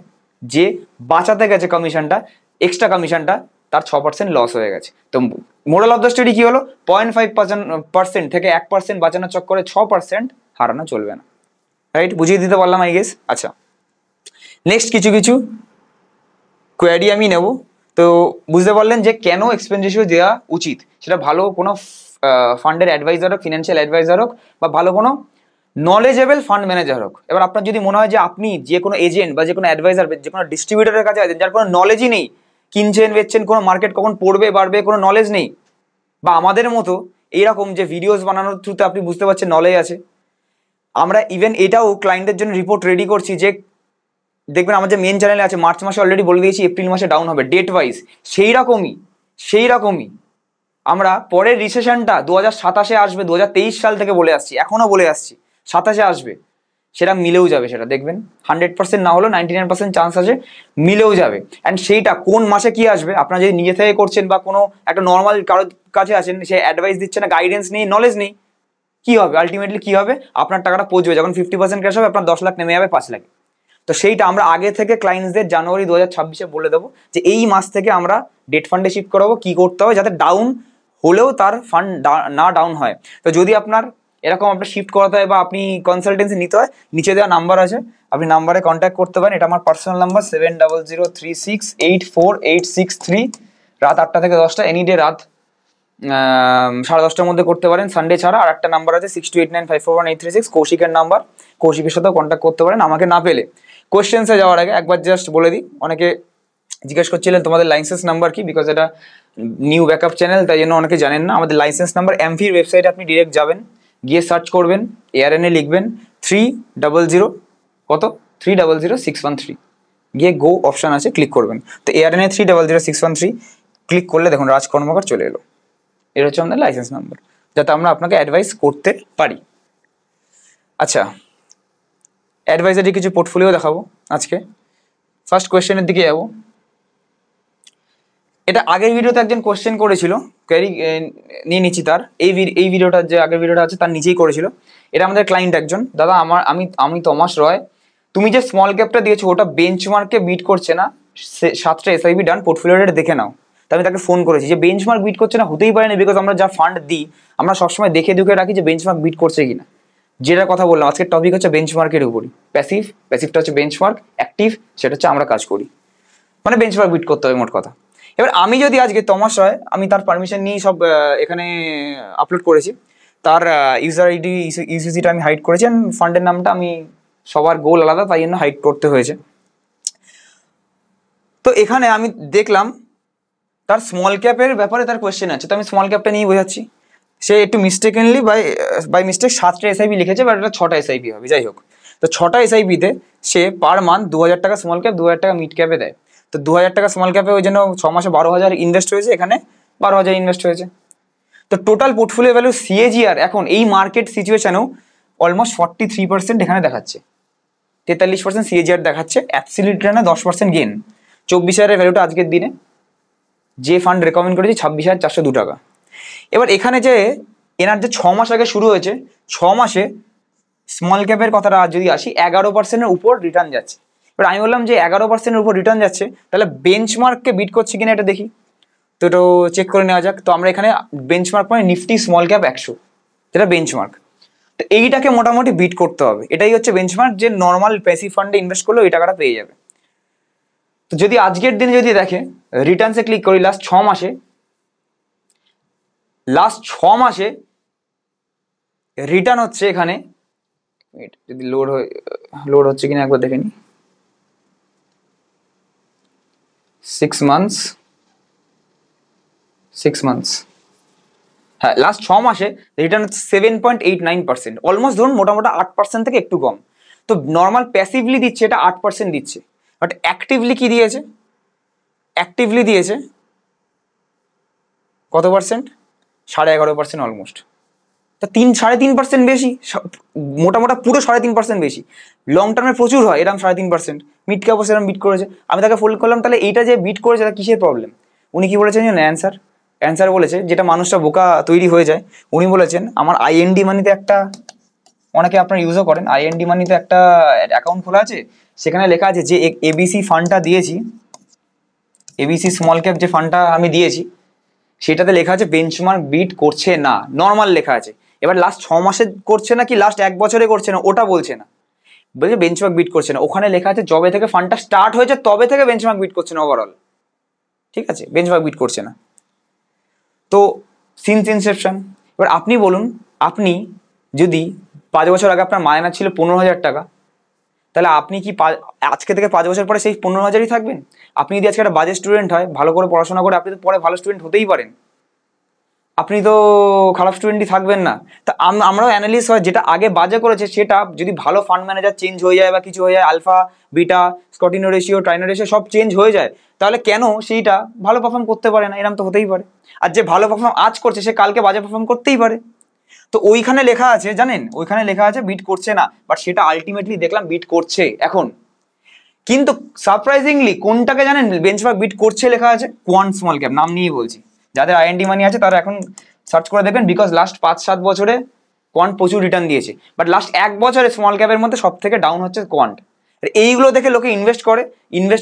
যে বাঁচাতে গেছে কমিশনটা, এক্সট্রা কমিশনটা, তার 6% লস হয়ে গেছে। তো মোরাল অফ দ্য স্টোরি কি হলো? 0.5% থেকে 1% বাঁচানোর চক্করে 6% হারানো চলবে না। রাইট? বুঝিয়ে দিতে পারলাম আই গেস। আচ্ছা, নেক্সট কিছু কোয়ারি আমি নেব। তো বুঝতে পারলেন যে কেন এক্সপেন্স রেশিও দেওয়া উচিত, সেটা ভালো কোনো ফান্ডের অ্যাডভাইজার হোক, ফিনান্সিয়াল অ্যাডভাইজার হোক, বা ভালো কোনো নলেজেবল ফান্ড ম্যানেজার হোক। এবার আপনার যদি মনে হয় যে আপনি যে কোনো এজেন্ট বা যে কোনো অ্যাডভাইজার, যে কোনো ডিস্ট্রিবিউটরের কাছে আছেন যার কোনো নলেজই নেই, কিনছেন বেচছেন, কোনো মার্কেট কখন পড়বে বাড়বে কোনো নলেজ নেই, বা আমাদের মতো এইরকম যে ভিডিওস বানানোর থ্রুতে আপনি বুঝতে পারছেন নলেজ আছে, আমরা ইভেন এটাও ক্লায়েন্টদের জন্য রিপোর্ট রেডি করছি যে দেখবেন আমার যে মেন চ্যানেলে আছে, মার্চ মাসে অলরেডি বলে দিয়েছি এপ্রিল মাসে ডাউন হবে ডেট ওয়াইজ। সেই রকমই আমরা পরের রিসেশনটা 2027-এ আসবে, 2023 সাল থেকে বলে আসছি, এখনো বলে আসছি 27-এ আসবে, সেটা মিলেও যাবে। সেটা দেখবেন 100% না হলেও 99% চান্স আছে মিলেও যাবে। অ্যান্ড সেইটা কোন মাসে কি আসবে, আপনারা যদি নিজে থেকে করছেন বা কোনো একটা নর্মাল কারোর কাছে আছেন, সে অ্যাডভাইস দিচ্ছে না, গাইডেন্স নেই, নলেজ নেই, কি হবে আলটিমেটলি? কি হবে? আপনার টাকাটা পচবে, যখন 50% ক্যাশ হবে আপনার 10 লাখ নেমে যাবে 5 লাখে। তো সেইটা আমরা আগে থেকে ক্লায়েন্টসদের জানুয়ারি 2026-এ বলে দেবো যে এই মাস থেকে আমরা ডেট ফান্ডে শিফট করাবো, কি করতে হবে যাতে ডাউন হলেও তার ফান্ড না ডাউন হয়। তো যদি আপনার এরকম আপনার শিফট করাতে হয় বা আপনি কনসালটেন্সি নিতে হয়, নিচে দেওয়া নাম্বার আছে, আপনি নাম্বারে কন্ট্যাক্ট করতে পারেন। এটা আমার পার্সোনাল নাম্বার 7003684863। রাত 8টা থেকে 10টা, এনি ডে রাত 10:30টার মধ্যে করতে পারেন, সানডে ছাড়া। আর একটা নাম্বার আছে 6289541836, কৌশিকের নাম্বার, কৌশিকের সাথেও কন্ট্যাক্ট করতে পারেন। আমাকে না পেলে কোয়েশ্চেন্সে যাওয়ার আগে একবার জাস্ট বলে দিই, অনেকে জিজ্ঞেস করছিলেন তোমাদের লাইসেন্স নাম্বার কি, বিকজ এটা নিউ ব্যাকআপ চ্যানেল, তাই জন্য অনেকে জানেন না। আমাদের লাইসেন্স নাম্বার এমভির ওয়েবসাইটে আপনি ডিরেক্ট যাবেন, গিয়ে সার্চ করবেন, এআরএনএ লিখবেন 300 কত 300613, গিয়ে গো অপশান আছে, ক্লিক করবেন। তো এআরএনএ 300613 ক্লিক করলে দেখুন রাজ কর্মকার চলে এলো। এটা হচ্ছে আমাদের লাইসেন্স নাম্বার, যাতে আমরা আপনাকে অ্যাডভাইস করতে পারি। আচ্ছা, অ্যাডভাইজারি কিছু পোর্টফোলিও দেখাবো আজকে। ফার্স্ট কোয়েশ্চেনের দিকে যাবো। এটা আগের ভিডিওতে একজন কোয়েশ্চেন করেছিল, কোয়ারি নিয়ে নিচ্ছি তার। এই ভিডিওটা যে আগের ভিডিওটা আছে তার নিচেই করেছিল। এটা আমাদের ক্লায়েন্ট একজন, দাদা আমি তমাস রয়, তুমি যে স্মল ক্যাপটা দিয়েছো ওটা বেঞ্চমার্ককে বিট করছে না, 7টা এসআইপি ডান, পোর্টফোলিওটা দেখে নাও। তো আমি তাকে ফোন করেছি যে বেঞ্চমার্ক বিট করছে না, হতেই পারে না, বিকজ আমরা যা ফান্ড দিই আমরা সবসময় দেখে রাখি যে বেঞ্চমার্ক বিট করছে কিনা। যেটা কথা বললাম, আজকের টপিক হচ্ছে বেঞ্চমার্কের উপরই। প্যাসিভটা হচ্ছে বেঞ্চমার্ক, অ্যাক্টিভ সেটা হচ্ছে আমরা কাজ করি, মানে বেঞ্চমার্ক বিট করতে হবে মোট কথা। এবার আমি যদি আজকে তমাস রয়, আমি তার পারমিশন নিয়ে সব এখানে আপলোড করেছি, তার ইউজার আইডি ইউসিসিটা আমি হাইড করেছি, ফান্ডের নামটা আমি, সবার গোল আলাদা তাই জন্য হাইড করতে হয়েছে। তো এখানে আমি দেখলাম তার স্মল ক্যাপের ব্যাপারে তার কোয়েশ্চেন আছে, তো আমি স্মল ক্যাপটা নিয়ে বোঝাচ্ছি। সে একটু মিস্টেকেনলি বাই মিস্টেক 7টা এসআইপি লিখেছে, বাট এটা 6টা এসআইপি হবে, যাই হোক। তো 6টা এসআইপিতে সে পার মান্থ 2000 টাকা স্মল ক্যাপ, 2000 টাকা মিড ক্যাপে দেয়। তো 2000 টাকা স্মল ক্যাপে ওই জন্য 6 মাসে 12,000 ইনভেস্ট হয়েছে, এখানে 12,000 ইনভেস্ট হয়েছে। তো টোটাল পোর্টফোলিও ভ্যালু সিএজিআর এখন এই মার্কেট সিচুয়েশনেও অলমোস্ট 43% এখানে দেখাচ্ছে, 43% সিএজিআর দেখাচ্ছে, অ্যাবসলিউট রিটার্নে 10% গেন। 24,000-এর ভ্যালুটা আজকের দিনে যে ফান্ড রেকমেন্ড করেছি 26,402 টাকা। এবার এখানে যে এনার যে 6 মাস আগে শুরু হয়েছে, 6 মাসে স্মল ক্যাপের কথাটা যদি আসি, 11%-এর উপর রিটার্ন যাচ্ছে। এবার আমি বললাম যে 11%-এর উপর রিটার্ন যাচ্ছে, তাহলে বেঞ্চমার্ককে বিট করছে কিনা এটা দেখি, তো এটা চেক করে নেওয়া যাক। তো আমরা এখানে বেঞ্চমার্ক মানে নিফটি স্মল ক্যাপ 100, যেটা বেঞ্চমার্ক। তো এইটাকে মোটামুটি বিট করতে হবে, এটাই হচ্ছে বেঞ্চমার্ক, যে নর্মাল প্যাসিভ ফান্ডে ইনভেস্ট করলেও এই টাকাটা পেয়ে যাবে। তো যদি আজকের দিনে যদি দেখে রিটার্নসে ক্লিক করি, লাস্ট 6 মাসে রিটার্ন হচ্ছে এখানে, যদি লোড হচ্ছে কিনা একবার দেখে নি, 6 মান্থস হ্যাঁ, লাস্ট 6 মাসে রিটার্ন হচ্ছে 7.89%, অলমোস্ট ধরুন মোটামুটি 8% থেকে একটু কম। তো নর্মাল প্যাসিভলি দিচ্ছে এটা 8% দিচ্ছে, বাট অ্যাক্টিভলি কি দিয়েছে? অ্যাক্টিভলি দিয়েছে কত পার্সেন্ট? 11.5% অলমোস্ট। তা 3.5% বেশি, মোটামোটা পুরো 3.5% বেশি। লং টার্মে প্রচুর হয় এরকম 3.5%। মিড ক্যাপও সেরকম বিট করেছে। আমি তাকে ফোন করলাম, তাহলে এইটা যে বিট করেছে তার কিসের প্রবলেম? উনি কি বলেছেন জানেন? অ্যান্সার বলেছে, যেটা মানুষটা বোকা তৈরি হয়ে যায়। উনি বলেছেন আমার আইএনডি মানিতে একটা, অনেকে আপনার ইউজও করেন, আইএনডি মানিতে একটা অ্যাকাউন্ট খোলা আছে, সেখানে লেখা আছে যে এবিসি ফান্ডটা দিয়েছি, এবিসি স্মল ক্যাপ যে ফান্ডটা আমি দিয়েছি, সেটাতে লেখা আছে বেঞ্চমার্ক বিট করছে না, নর্মাল লেখা আছে। এবার লাস্ট 6 মাসে করছে না কি লাস্ট 1 বছরে করছে না ওটা বলছে না, বলছে বেঞ্চমার্ক বিট করছে না। ওখানে লেখা আছে যবে থেকে ফান্ডটা স্টার্ট হয়েছে তবে থেকে বেঞ্চমার্ক বিট করছে না ওভারঅল, ঠিক আছে, বেঞ্চমার্ক বিট করছে না। তো সিন্স ইনসেপশন, এবার আপনি বলুন, আপনি যদি 5 বছর আগে আপনার মাইনাস ছিল 15,000 টাকা, তাহলে আপনি কি আজকে থেকে 5 বছর পরে সেই 15,000ই থাকবেন? আপনি যদি আজকে একটা বাজে স্টুডেন্ট হয়, ভালো করে পড়াশোনা করে আপনি তো পরে ভালো স্টুডেন্ট হতেই পারেন, আপনি তো খারাপ স্টুডেন্টই থাকবেন না। তা আমরাও অ্যানালিস্ট হয়, যেটা আগে বাজে করেছে সেটা যদি ভালো ফান্ড ম্যানেজার চেঞ্জ হয়ে যায় বা কিছু হয়ে যায়, আলফা বিটা স্কটিনো রেশিও ট্রাইনো রেশিও সব চেঞ্জ হয়ে যায়, তাহলে কেন সেইটা ভালো পারফর্ম করতে পারে না? এরকম তো হতেই পারে। আর যে ভালো পারফর্ম আজ করছে সে কালকে বাজে পারফর্ম করতেই পারে। তো ওইখানে লেখা আছে জানেন, ওইখানে লেখা আছে বিট করছে না, বাট সেটা আলটিমেটলি দেখলাম বিট করছে এখন। কিন্তু সারপ্রাইজিংলি কোনটাকে জানেন বেঞ্চমার্ক বিট করছে লেখা আছে? কোয়ান্ট স্মল ক্যাপ, নাম নিয়েই বলছি। যাদের আইএনডি মানি আছে তারা এখন সার্চ করে দেখবেন, বিকজ লাস্ট 5-7 বছরে কোয়ান্ট প্রচুর রিটার্ন দিয়েছে, বাট লাস্ট 1 বছরে স্মল ক্যাপের মধ্যে সব থেকে ডাউন হচ্ছে কোয়ান্ট। এইগুলো দেখে লোকে ইনভেস্ট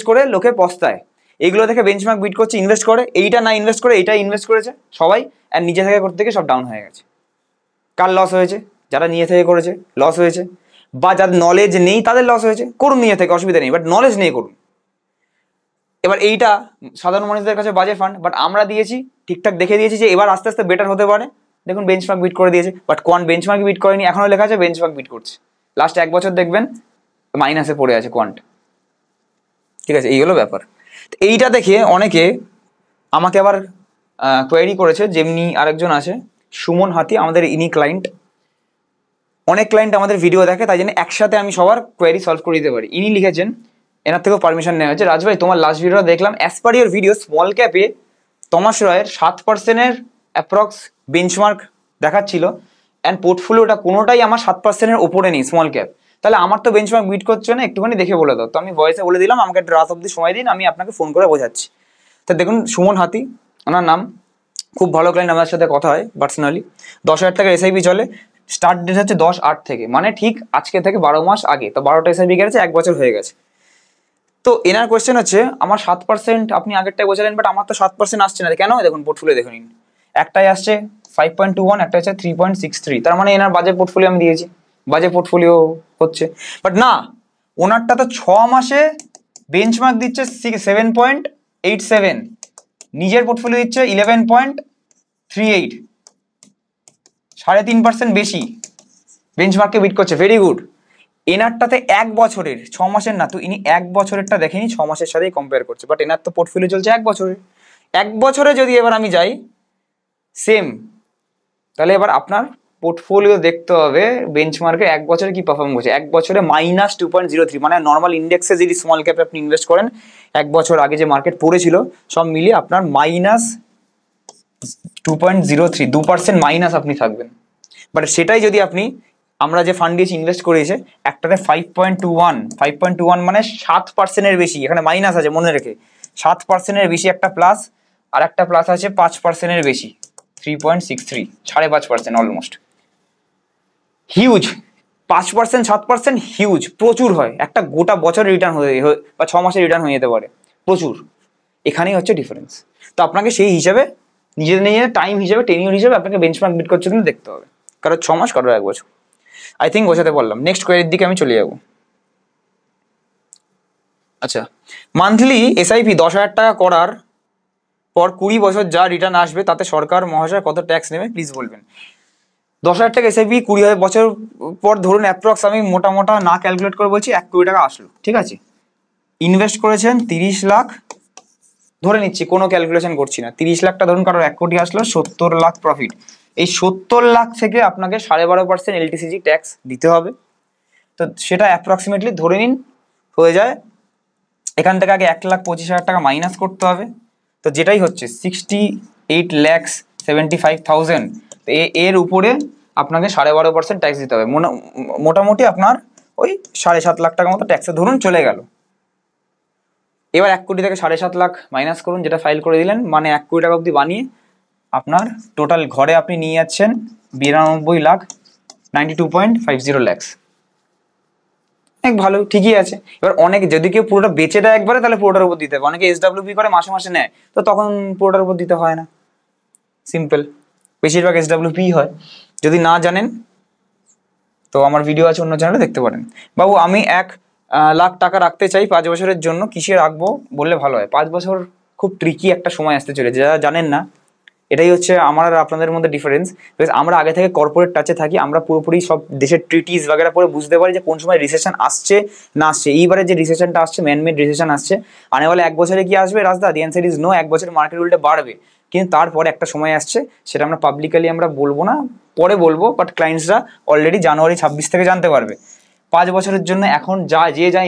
করে লোকে পস্তায়। এইগুলো দেখে বেঞ্চমার্ক বিট করছে, ইনভেস্ট করে, এইটা না ইনভেস্ট করে এইটা ইনভেস্ট করেছে সবাই, আর নিজে থেকে করতে থেকে সব ডাউন হয়ে গেছে। কার লস হয়েছে? যারা নিজে থেকে করেছে লস হয়েছে, বা যাদের নলেজ নেই তাদের লস হয়েছে। করুন নিজে থেকে, অসুবিধা নেই, বাট নলেজ নিয়ে করুন। এবার এইটা সাধারণ মানুষদের কাছে বাজে ফান্ড, বাট আমরা দিয়েছি ঠিকঠাক দেখে দিয়েছি যে এবার আস্তে আস্তে বেটার হতে পারে। দেখুন বেঞ্চমার্ক বিট করে দিয়েছে, বাট কোয়ান্ট বেঞ্চমার্ক বিট করেনি, এখনো লেখা আছে বেঞ্চমার্ক বিট করছে। লাস্ট 1 বছর দেখবেন মাইনাসে পড়ে আছে কোয়ান্ট, ঠিক আছে, এই হলো ব্যাপার। এইটা দেখে অনেকে আমাকে আবার কোয়েরি করেছে, যেমনি আরেকজন আছে সুমন হাতি, আমাদের ইনি ক্লায়েন্ট, অনেক ক্লায়েন্ট আমাদের ভিডিও দেখে, তাই জন্য একসাথে আমি সবার কোয়েরি সলভ করে দিতে পারি। ইনি লিখেছেন, এনার থেকেও পারমিশন নেওয়া হয়েছে, রাজভাই তোমার লাস্ট ভিডিওটা দেখলাম, as per your video small ক্যাপে তমাশ রয়ের 7%-এর অ্যাপ্রক্স বেঞ্চমার্ক দেখাচ্ছিল, অ্যান্ড পোর্টফোলিওটা কোনোটাই আমার 7%-এর ওপরে নেই স্মল ক্যাপ। তাহলে আমার তো বেঞ্চমার্ক বিট করছে না, একটুখানি দেখে বলে দাও। তো আমি ভয়েসে বলে দিলাম, আমাকে একটা রাত অব্দি সময় দিন, আমি আপনাকে ফোন করে বোঝাচ্ছি। তো দেখুন সুমন হাতি ওনার নাম, খুব ভালো ক্লায়েন্ট, আমার সাথে কথা হয় পার্সোনালি। 10,000 টাকার এসআইপি চলে, স্টার্ট ডেট হচ্ছে 10/8 থেকে, মানে ঠিক আজকে থেকে 12 মাস আগে। তো 12টা এসআইপি গেছে, 1 বছর হয়ে গেছে। তো এনার কোয়েশ্চেন হচ্ছে আমার 7%, আপনি আগেরটাই বোঝালেন, বাট আমার তো 7% আসছে না কেন? দেখুন পোর্টফোলিও দেখে নিন, একটাই আসছে 5.21, একটা হচ্ছে 3.63, তার মানে এনার বাজে পোর্টফোলিও আমি দিয়েছি, বাজে পোর্টফোলিও হচ্ছে। বাট না, ওনারটা তো 6 মাসে বেঞ্চমার্ক দিচ্ছে 7.87, নিজের পোর্টফোলিও দিচ্ছে 11.38, 3.5% বেশি বেঞ্চমার্ককে বিট করছে, ভেরি গুড। এনারটাতে 1 বছরের, 6 মাসের না, তো ইনি 1 বছরেরটা দেখেনি, 6 মাসের সাথেই কম্পেয়ার করছে, বাট এনার তো পোর্টফোলিও চলছে 1 বছরের। 1 বছরে যদি এবার আমি যাই সেম, তাহলে এবার আপনার পোর্টফোলিও দেখতে হবে বেঞ্চমার্কে 1 বছরে কি পারফর্ম করছে। 1 বছরে -2.03, মানে নর্মাল ইন্ডেক্সে যদি স্মল ক্যাপে আপনি ইনভেস্ট করেন, 1 বছর আগে যে মার্কেট পড়েছিল সব মিলিয়ে আপনার -2.03, 2% মাইনাস আপনি থাকবেন। বাট সেটাই যদি আপনি, আমরা যে ফান্ড দিয়েছি ইনভেস্ট করেছে, একটাতে 5.21 মানে 7%-এর বেশি, এখানে মাইনাস আছে মনে রেখে, 7%-এর বেশি একটা প্লাস, আর একটা প্লাস আছে 5%-এর বেশি, 3.63, 5.5% অলমোস্ট হিউজ। 5%, 7% হিউজ, প্রচুর হয়, একটা গোটা বছর রিটার্ন হয়ে বা 6 মাসে রিটার্ন হয়ে যেতে পারে, প্রচুর। এখানেই হচ্ছে ডিফারেন্স। তো আপনাকে সেই হিসাবে নিজের টাইম হিসেবে, টেনিউর হিসেবে আপনাকে বেঞ্চমার্ক বিট করছে কিন্তু দেখতে হবে, কারো 6 মাস, কারো 1 বছর। আই থিঙ্ক বোঝাতে পারলাম। নেক্সট কোয়েরির দিকে আমি চলে যাব। আচ্ছা, মান্থলি এসআইপি 10,000 টাকা করার পর 20 বছর যা রিটার্ন আসবে তাতে সরকার মহাশয় কত ট্যাক্স নেবে প্লিজ বলবেন। 10,000 টাকা এসআইপি 20 বছর পর ধরুন অ্যাপ্রক্স, আমি মোটা না ক্যালকুলেট করে বলছি 1 কোটি টাকা আসলো, ঠিক আছে, ইনভেস্ট করেছেন 30 লাখ, ধরে নিচ্ছি কোনো ক্যালকুলেশন করছি না, 30 লাখটা ধরুন কারোর 1 কোটি আসলো, 70 লাখ প্রফিট, এই 70 লাখ থেকে আপনাকে 12.5% LTCG ট্যাক্স দিতে হবে। তো সেটা অ্যাপ্রক্সিমেটলি ধরে নিন হয়ে যায়, এখান থেকে আগে 1,25,000 টাকা মাইনাস করতে হবে, তো যেটাই হচ্ছে 68,75,000। তো এর উপরে আপনাকে 12.5% ট্যাক্স দিতে হবে। মোটামুটি আপনার ওই 7.5 লাখ টাকার মতো ট্যাক্সে ধরুন চলে গেল। এবার 1 কোটি থেকে 7.5 লাখ মাইনাস করুন, যেটা ফাইল করে দিলেন, মানে 1 কোটি টাকা অবধি বানিয়ে আপনার টোটাল ঘরে আপনি নিয়ে যাচ্ছেন 92,92.50 lakhs। অনেক ভালো, ঠিকই আছে। এবার অনেকে যদি কেউ পুরোটা বেচে দেয় একবারে, তাহলে পুরোটার উপর দিতে হবে। অনেকে SWP করে মাসে মাসে নেয়, তো তখন পুরোটার উপর দিতে হয় না, সিম্পল। বেশিরভাগ SWP হয়। যদি না জানেন তো আমার ভিডিও আছে অন্য চ্যানেলে, দেখতে পারেন। বাবু আমি 1 লাখ টাকা রাখতে চাই 5 বছরের জন্য, কিসে রাখবো বললে ভালো হয়? 5 বছর খুব ট্রিকি একটা সময় আসতে চলেছে, যারা জানেন না, এটাই হচ্ছে আমার আর আপনাদের মধ্যে ডিফারেন্স। বিকজ আমরা আগে থেকে কর্পোরেট টাচে থাকি, আমরা পুরোপুরি সব দেশের ট্রিটিস বাগেরা পরে বুঝতে পারি যে কোন সময় রিসেশন আসছে না আসছে। এইবারে যে রিসেশনটা আসছে, ম্যানমেড রিসেশন আসছে, আনে বলে 1 বছরে কি আসবে রাজদা? The answer is no. 1 বছরে মার্কেট উল্টে বাড়বে, কিন্তু তারপরে একটা সময় আসছে, সেটা আমরা পাবলিকালি আমরা বলবো না, পরে বলবো, বাট ক্লায়েন্টসরা অলরেডি জানুয়ারি 26 থেকে জানতে পারবে। 5 বছরের জন্য এখন যা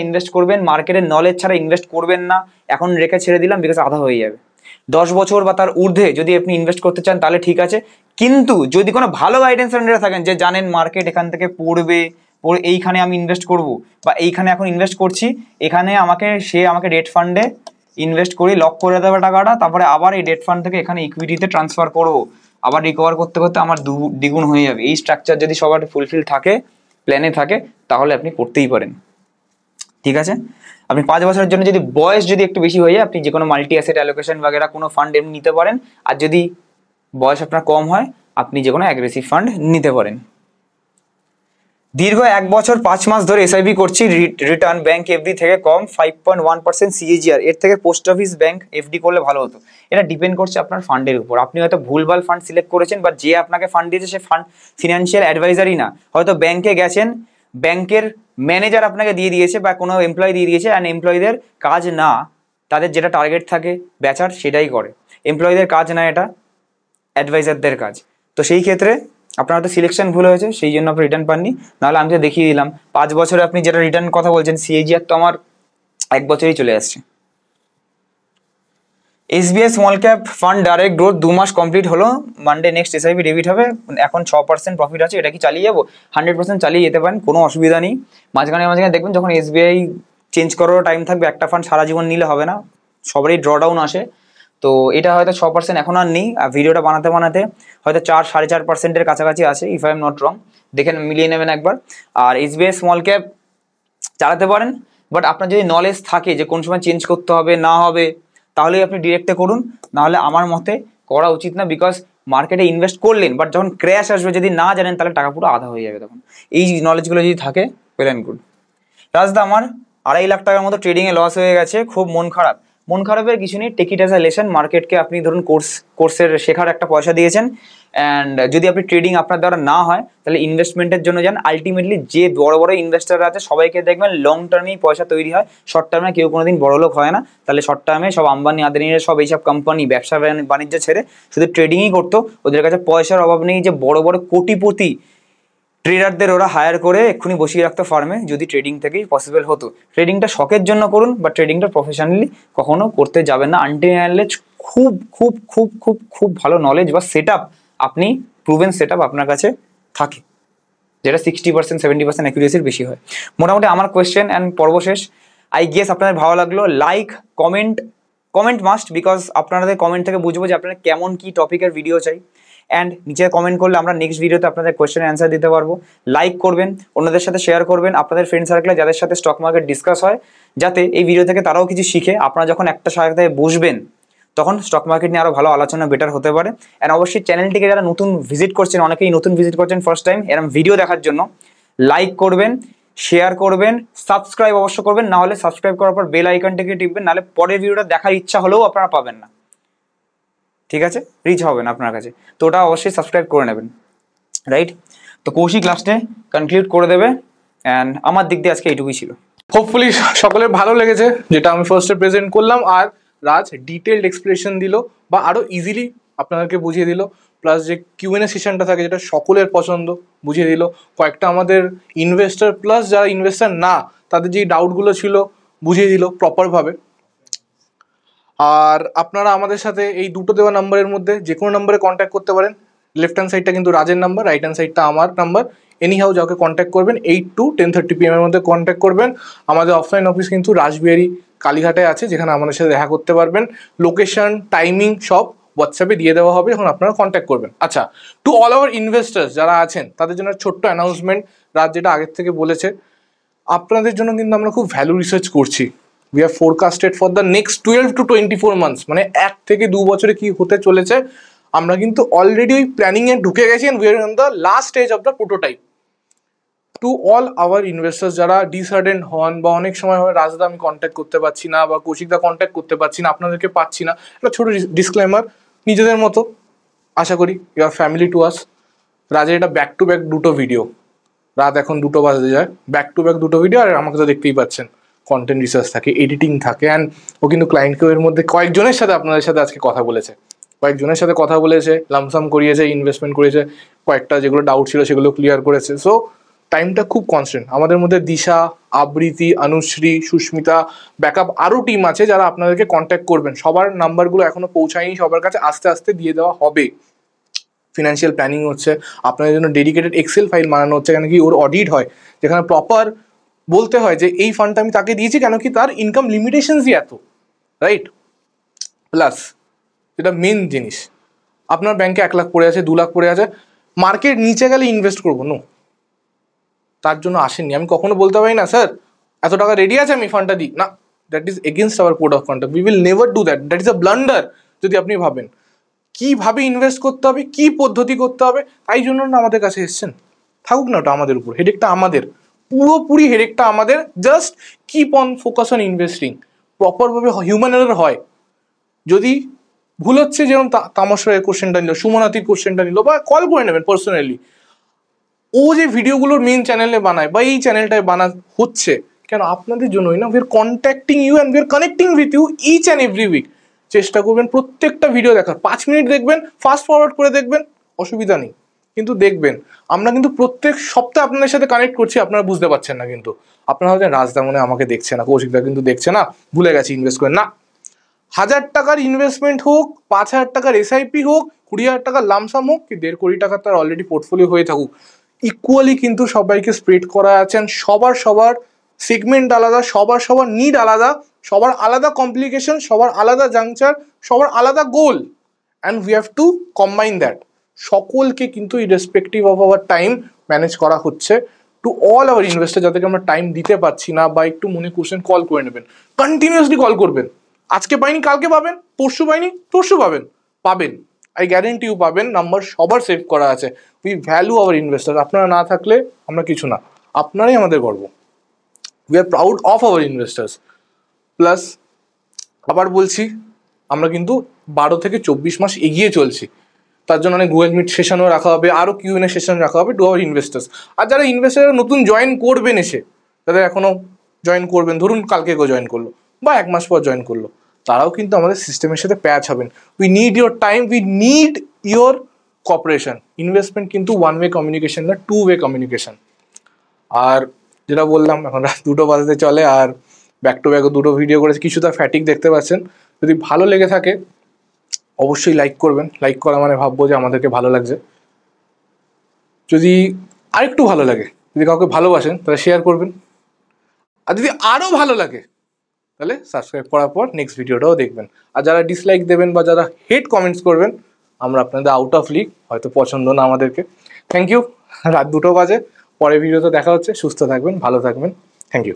ইনভেস্ট করবেন, মার্কেটের নলেজ ছাড়া ইনভেস্ট করবেন না। এখন রেখে ছেড়ে দিলাম, বিকজ আধা হয়ে যাবে। 10 বছর বা তার ঊর্ধ্বে যদি আপনি ইনভেস্ট করতে চান তাহলে ঠিক আছে, কিন্তু যদি কোনো ভালো গাইডেন্স আন্ডারে থাকেন, যে জানেন মার্কেট এখান থেকে পড়বে, এইখানে আমি ইনভেস্ট করব, বা এইখানে এখন ইনভেস্ট করছি, এখানে আমাকে ডেট ফান্ডে ইনভেস্ট করে লক করে দেবে টাকাটা, তারপরে আবার এই ডেট ফান্ড থেকে এখানে ইকুইটিতে ট্রান্সফার করবো, আবার রিকভার করতে করতে আমার দ্বিগুণ হয়ে যাবে। এই স্ট্রাকচার যদি সবার ফুলফিল থাকে, প্ল্যানে থাকে, তাহলে আপনি করতেই পারেন। ঠিক আছে, আপনি 5 বছরের জন্য যদি বয়স যদি একটু বেশি হয়ে যায়, আপনি যে কোনো মাল্টি অ্যাসেট অ্যালোকেশন বাগেরা কোনো ফান্ড এমনি নিতে পারেন। আর যদি বয়স আপনার কম হয়, আপনি যে কোনো অ্যাগ্রেসিভ ফান্ড নিতে পারেন। দীর্ঘ 1 বছর 5 মাস ধরে এসআইপি করছি, রিটার্ন ব্যাংক এফডি থেকে কম, 5.1% CAGR। এর থেকে পোস্ট অফিস ব্যাংক এফডি করলে ভালো হতো। এটা ডিপেন্ড করছে আপনার ফান্ডের উপর। আপনি হয়তো ভুলভাল ফান্ড সিলেক্ট করেছেন, বা যে আপনাকে ফান্ড দিয়েছে সে ফান্ড ফিনান্সিয়াল অ্যাডভাইজারই না, হয়তো ব্যাংকে গেছেন, ব্যাংকের ম্যানেজার আপনাকে দিয়ে দিয়েছে, বা কোনো এমপ্লয়ি দিয়ে দিয়েছে, অ্যান্ড এমপ্লয়ীদের কাজ না, তাদের যেটা টার্গেট থাকে বেচার সেটাই করে। এমপ্লয়ীদের কাজ না, এটা অ্যাডভাইজারদের কাজ। তো সেই ক্ষেত্রে আপনার হয়তো সিলেকশন ভুল হয়েছে, সেই জন্য আপনি রিটার্ন পাননি। নাহলে আমি তো দেখিয়ে দিলাম 5 বছরে আপনি যেটা রিটার্ন কথা বলছেন, CAGR তো আমার 1 বছরেই চলে আসছে। SBI small cap fund direct growth 2 মাস কমপ্লিট হলো, মানডে নেক্সট এসআইপি ডেবিট হবে, এখন 6% প্রফিট আছে। এটা কি চালিয়ে যাবো? 100% চালিয়ে যেতে পারেন, কোনো অসুবিধা নেই। মাঝখানে দেখবেন যখন SBI চেঞ্জ করারও টাইম থাকবে, একটা ফান্ড সারা জীবন নিলে হবে না, সবারই ড্রডাউন আসে। তো এটা হয়তো 6% এখন আর নেই, আর ভিডিওটা বানাতে বানাতে হয়তো 4-4.5%-এর কাছাকাছি আছে, if I am not wrong. দেখেন, মিলিয়ে নেবেন একবার। আর SBI স্মল ক্যাপ চালাতে পারেন, বাট আপনার যদি নলেজ থাকে যে কোন সময় চেঞ্জ করতে হবে না হবে, তাহলেই আপনি ডিরেক্টে করুন। নাহলে আমার মতে করা উচিত না, বিকজ মার্কেটে ইনভেস্ট করলেন, বাট যখন ক্র্যাশ আসবে যদি না জানেন, তাহলে টাকা পুরো আধা হয়ে যাবে। তখন এই নলেজগুলো যদি থাকে, ওয়েল অ্যান্ড গুড। রাজদা আমার 2.5 লাখ টাকার মতো ট্রেডিংয়ে লস হয়ে গেছে, খুব মন খারাপ। মন খারাপের কিছু নেই, take it as a lesson. মার্কেটকে আপনি ধরুন কোর্সের শেখার একটা পয়সা দিয়েছেন, অ্যান্ড যদি আপনি ট্রেডিং আপনার দ্বারা না হয়, তাহলে ইনভেস্টমেন্টের জন্য যান। আলটিমেটলি যে বড় বড় ইনভেস্টাররা আছে, সবাইকে দেখবেন লং টার্মেই পয়সা তৈরি হয়, শর্ট টার্মে কেউ কোনোদিন বড়লোক হয় না। তাহলে শর্ট টার্মে সব আম্বানি আদানির সব এইসব কোম্পানি ব্যবসা বাণিজ্য ছেড়ে শুধু ট্রেডিংই করতো। ওদের কাছে পয়সার অভাব নেই যে বড় বড় কোটিপতি ট্রেডারদের ওরা হায়ার করে এক্ষুনি বসিয়ে রাখতো ফার্মে, যদি ট্রেডিং থেকেই পসিবল হতো। ট্রেডিংটা শখের জন্য করুন, বা ট্রেডিংটা প্রফেশনালি কখনো করতে যাবেন না আনটিল খুব খুব খুব খুব খুব ভালো নলেজ বা সেট আপ, আপনি প্রুভেন সেট আপ আপনার কাছে থাকে, যেটা 60% 70% অ্যাকুরেসির বেশি হয়। মোটামুটি আমার কোয়েশ্চেন অ্যান্ড পর্ব শেষ। আই গেস আপনাদের ভালো লাগলো। লাইক, কমেন্ট মাস্ট, বিকজ আপনাদের কমেন্ট থেকে বুঝবো যে আপনারা কেমন কি টপিকের ভিডিও চাই। অ্যান্ড নিচে কমেন্ট করলে আমরা নেক্সট ভিডিওতে আপনাদের কোয়েশ্চেনের অ্যান্সার দিতে পারবো। লাইক করবেন, অন্যদের সাথে শেয়ার করবেন, আপনাদের ফ্রেন্ড সার্কেলে যাদের সাথে স্টক মার্কেট ডিসকাস হয়, যাতে এই ভিডিও থেকে তারাও কিছু শিখে। আপনারা যখন একটা সাথে বসবেন, তখন স্টক মার্কেট নিয়ে আরও ভালো আলোচনা বেটার হতে পারে। অ্যান্ড অবশ্যই চ্যানেলটিকে যারা নতুন ভিজিট করছেন, অনেকেই নতুন ভিজিট করছেন ফার্স্ট টাইম এরকম ভিডিও দেখার জন্য, লাইক করবেন, শেয়ার করবেন, সাবস্ক্রাইব অবশ্য করবেন। না হলে সাবস্ক্রাইব করার পর বেল আইকনটাকে টিপবেন, নাহলে পরের ভিডিওটা দেখার ইচ্ছা হলেও আপনারা পাবেন না, ঠিক আছে, রিচ হবে না আপনার কাছে। তো ওটা অবশ্যই সাবস্ক্রাইব করে নেবেন, রাইট? তো কৌশিক লাস্টে কনক্লুড করে দেবে, অ্যান্ড আমার দিক দিয়ে আজকে এইটুকুই ছিল। হোপফুলি সকলের ভালো লেগেছে যেটা আমি ফার্স্টে প্রেজেন্ট করলাম, আর রাজ ডিটেলড এক্সপ্লেনেশন দিল, বা আরো ইজিলি আপনাদেরকে বুঝিয়ে দিল। প্লাস যে কিউএনএ সেশনটা থাকে যেটা সকলের পছন্দ বুঝিয়ে দিল, কয়েকটা আমাদের ইনভেস্টার প্লাস যারা ইনভেস্টার না তাদের যে ডাউটগুলো ছিল বুঝিয়ে দিল প্রপারভাবে। আর আপনারা আমাদের সাথে এই দুটো দেওয়া নাম্বারের মধ্যে যে কোনো নাম্বারে কন্ট্যাক্ট করতে পারেন। লেফট হ্যান্ড সাইডটা কিন্তু রাজের নাম্বার, রাইট হ্যান্ড সাইডটা আমার নাম্বার। এনি হাউ যাকে কন্ট্যাক্ট করবেন 8 to 10:30 PM এর মধ্যে কন্ট্যাক্ট করবেন। আমাদের অফলাইন অফিস কিন্তু রাসবিহারী কালীঘাটে আছে, যেখানে আমাদের সাথে দেখা করতে পারবেন। লোকেশন টাইমিং সব হোয়াটসঅ্যাপে দিয়ে দেওয়া হবে, এখন আপনারা কন্ট্যাক্ট করবেন। আচ্ছা, টু অল আওয়ার ইনভেস্টার্স যারা আছেন তাদের জন্য ছোট্ট অ্যানাউন্সমেন্ট, রাজ যেটা আগের থেকে বলেছে, আপনাদের জন্য কিন্তু আমরা খুব ভ্যালু রিসার্চ করছি। We are forecasted for the next 12 to 24 months, মানে 1 থেকে 2 বছরে কি হতে চলেছে আমরা কিন্তু অলরেডি ওই প্ল্যানিংয়ে ঢুকে গেছি। And we are on the last stage of the prototype. To all our investors যারা ডিসার্টেন হন বা অনেক সময় হয় রাজদা আমি কন্ট্যাক্ট করতে পারছি না বা কৌশিকদা কন্ট্যাক্ট করতে পারছি না, আপনাদেরকে পাচ্ছি না, একটা ছোটো ডিসক্লেমার নিজেদের মতো, আশা করি you are family to us. রাজের এটা ব্যাক টু ব্যাক দুটো ভিডিও, রাত এখন 2টো বাজতে যায়, ব্যাক টু ব্যাক দুটো ভিডিও। আর আমাকে তো দেখতেই পাচ্ছেন কন্টেন্ট রিসার্চ থাকে, এডিটিং থাকে, অ্যান্ড ও কিন্তু ক্লায়েন্টকেও এর মধ্যে কয়েকজনের সাথে আপনাদের সাথে আজকে কথা বলেছে, কয়েকজনের সাথে কথা বলেছে, লামসাম করিয়েছে, ইনভেস্টমেন্ট করেছে, কয়েকটা যেগুলো ডাউট ছিল সেগুলো ক্লিয়ার করেছে। সো টাইমটা খুব কনস্ট্যান্ট। আমাদের মধ্যে দিশা, আবৃতি, অনুশ্রী, সুস্মিতা, ব্যাকআপ আরও টিম আছে যারা আপনাদেরকে কন্ট্যাক্ট করবেন। সবার নাম্বারগুলো এখনো পৌঁছায়নি, সবার কাছে আস্তে আস্তে দিয়ে দেওয়া হবে। ফিনান্সিয়াল প্ল্যানিং হচ্ছে, আপনাদের জন্য ডেডিকেটেড এক্সেল ফাইল বানানো হচ্ছে, কেন কি ওর অডিট হয়, যেখানে প্রপার বলতে হয় যে এই ফান্ডটা আমি তাকে দিয়েছি কেন কি তার ইনকাম লিমিটেশনসই এত, রাইট? প্লাস যেটা মেন জিনিস, আপনার ব্যাংকে 1 লাখ পড়ে আছে, 2 লাখ পড়ে আছে, মার্কেট নিচে গেলে ইনভেস্ট করবো, নো, তার জন্য আসেননি। আমি কখনো বলতে পারি না স্যার এত টাকা রেডি আছে আমি ফান্ডটা দিই না, that is against hour code of conduct, we will never do that, that is a blunder. যদি আপনি ভাবেন কীভাবে ইনভেস্ট করতে হবে, কী পদ্ধতি করতে হবে, তাই জন্য না আমাদের কাছে এসছেন, থাকুক না ওটা আমাদের উপর, হেডেকটা আমাদের, পুরোপুরি হেডেকটা আমাদের। Just keep on focus on investing, প্রপারভাবে হিউম্যান এরর হয়। যদি ভুল হচ্ছে, যেরকম তামসের কোশ্চেনটা নিল, সুমনাতির কোশ্চেনটা নিল, বা কল করে নেবেন পার্সোনালি, ও যে ভিডিওগুলোর মেন চ্যানেলে বানায় বা এই চ্যানেলটায় বানা হচ্ছে কেন আপনাদের জন্যই না। We are contacting you and we are connecting with you each and every week. চেষ্টা করবেন প্রত্যেকটা ভিডিও দেখার, 5 মিনিট দেখবেন, ফাস্ট ফরওয়ার্ড করে দেখবেন, অসুবিধা নেই, কিন্তু দেখবেন। আমরা কিন্তু প্রত্যেক সপ্তাহে আপনাদের সাথে কানেক্ট করছি, আপনারা বুঝতে পারছেন না, কিন্তু আপনারা ভাবছেন রাজদা মনে আমাকে দেখছে না, কৌশিকদা কিন্তু দেখছে না, ভুলে গেছে ইনভেস্ট করেন না। 1000 টাকার ইনভেস্টমেন্ট হোক, 5000 টাকার এসআইপি হোক, 20,000 টাকার লামসাম হোক, কি 1.5 কোটি টাকার তার অলরেডি পোর্টফোলিও হয়ে থাকুক, ইকুয়ালি কিন্তু সবাইকে স্প্রেড করা আছেন। সবার সেগমেন্ট আলাদা, সবার নিড আলাদা, সবার আলাদা কমপ্লিকেশন, সবার আলাদা জাংচার, সবার আলাদা goal, and we have to combine that. সকলকে কিন্তু irrespective of our time manage করা হচ্ছে। টু অল আওয়ার ইনভেস্টার যাদেরকে আমরা টাইম দিতে পারছি না বা একটু মনে করছেন, কল করে নেবেন, কন্টিনিউয়াসলি কল করবেন। আজকে পাইনি কালকে পাবেন, পরশু পাইনি পরশু পাবেন, আই গ্যারেন্টি ইউ পাবেন। নাম্বার সবার সেভ করা আছে। উই ভ্যালু আওয়ার ইনভেস্টার, আপনারা না থাকলে আমরা কিছু না, আপনারাই আমাদের গর্ব। We are proud of our investors. Plus আবার বলছি, আমরা কিন্তু 12 থেকে 24 মাস এগিয়ে চলছি, তার জন্য অনেক গুগল মিট সেশনও রাখা হবে, আরও কিউএনএ সেশন রাখা হবে টু আওয়ার ইনভেস্টার্স। আর যারা ইনভেস্টাররা নতুন জয়েন করবেন, এসে যাদের এখনও জয়েন করবেন, ধরুন কালকে কেউ জয়েন করলো বা 1 মাস পর জয়েন করলো, তারাও কিন্তু আমাদের সিস্টেমের সাথে প্যাচ হবেন। We need your time, we need your cooperation. Investment কিন্তু 1 ওয়ে কমিউনিকেশন না, 2 ওয়ে কমিউনিকেশন। আর যেটা বললাম, এখন রাত 2টো বাজতে চলে, আর ব্যাক টু ব্যাকও 2টো ভিডিও করেছে, কিছুটা ফ্যাটিক দেখতে পাচ্ছেন। যদি ভালো লেগে থাকে অবশ্যই লাইক করবেন, লাইক করা মানে ভাববো যে আমাদেরকে ভালো লাগছে। যদি আরেকটু ভালো লাগে, যদি কাউকে ভালোবাসেন তাহলে শেয়ার করবেন, আর যদি আরও ভালো লাগে তাহলে সাবস্ক্রাইব করার পর নেক্সট ভিডিওটাও দেখবেন। আর যারা ডিসলাইক দেবেন বা যারা হেট কমেন্টস করবেন, আমরা আপনাদের আউট অফ লিগ, হয়তো পছন্দ না আমাদেরকে। Thank you. রাত 2টো বাজে, পরের ভিডিওতে দেখা হচ্ছে। সুস্থ থাকবেন, ভালো থাকবেন, থ্যাংক ইউ।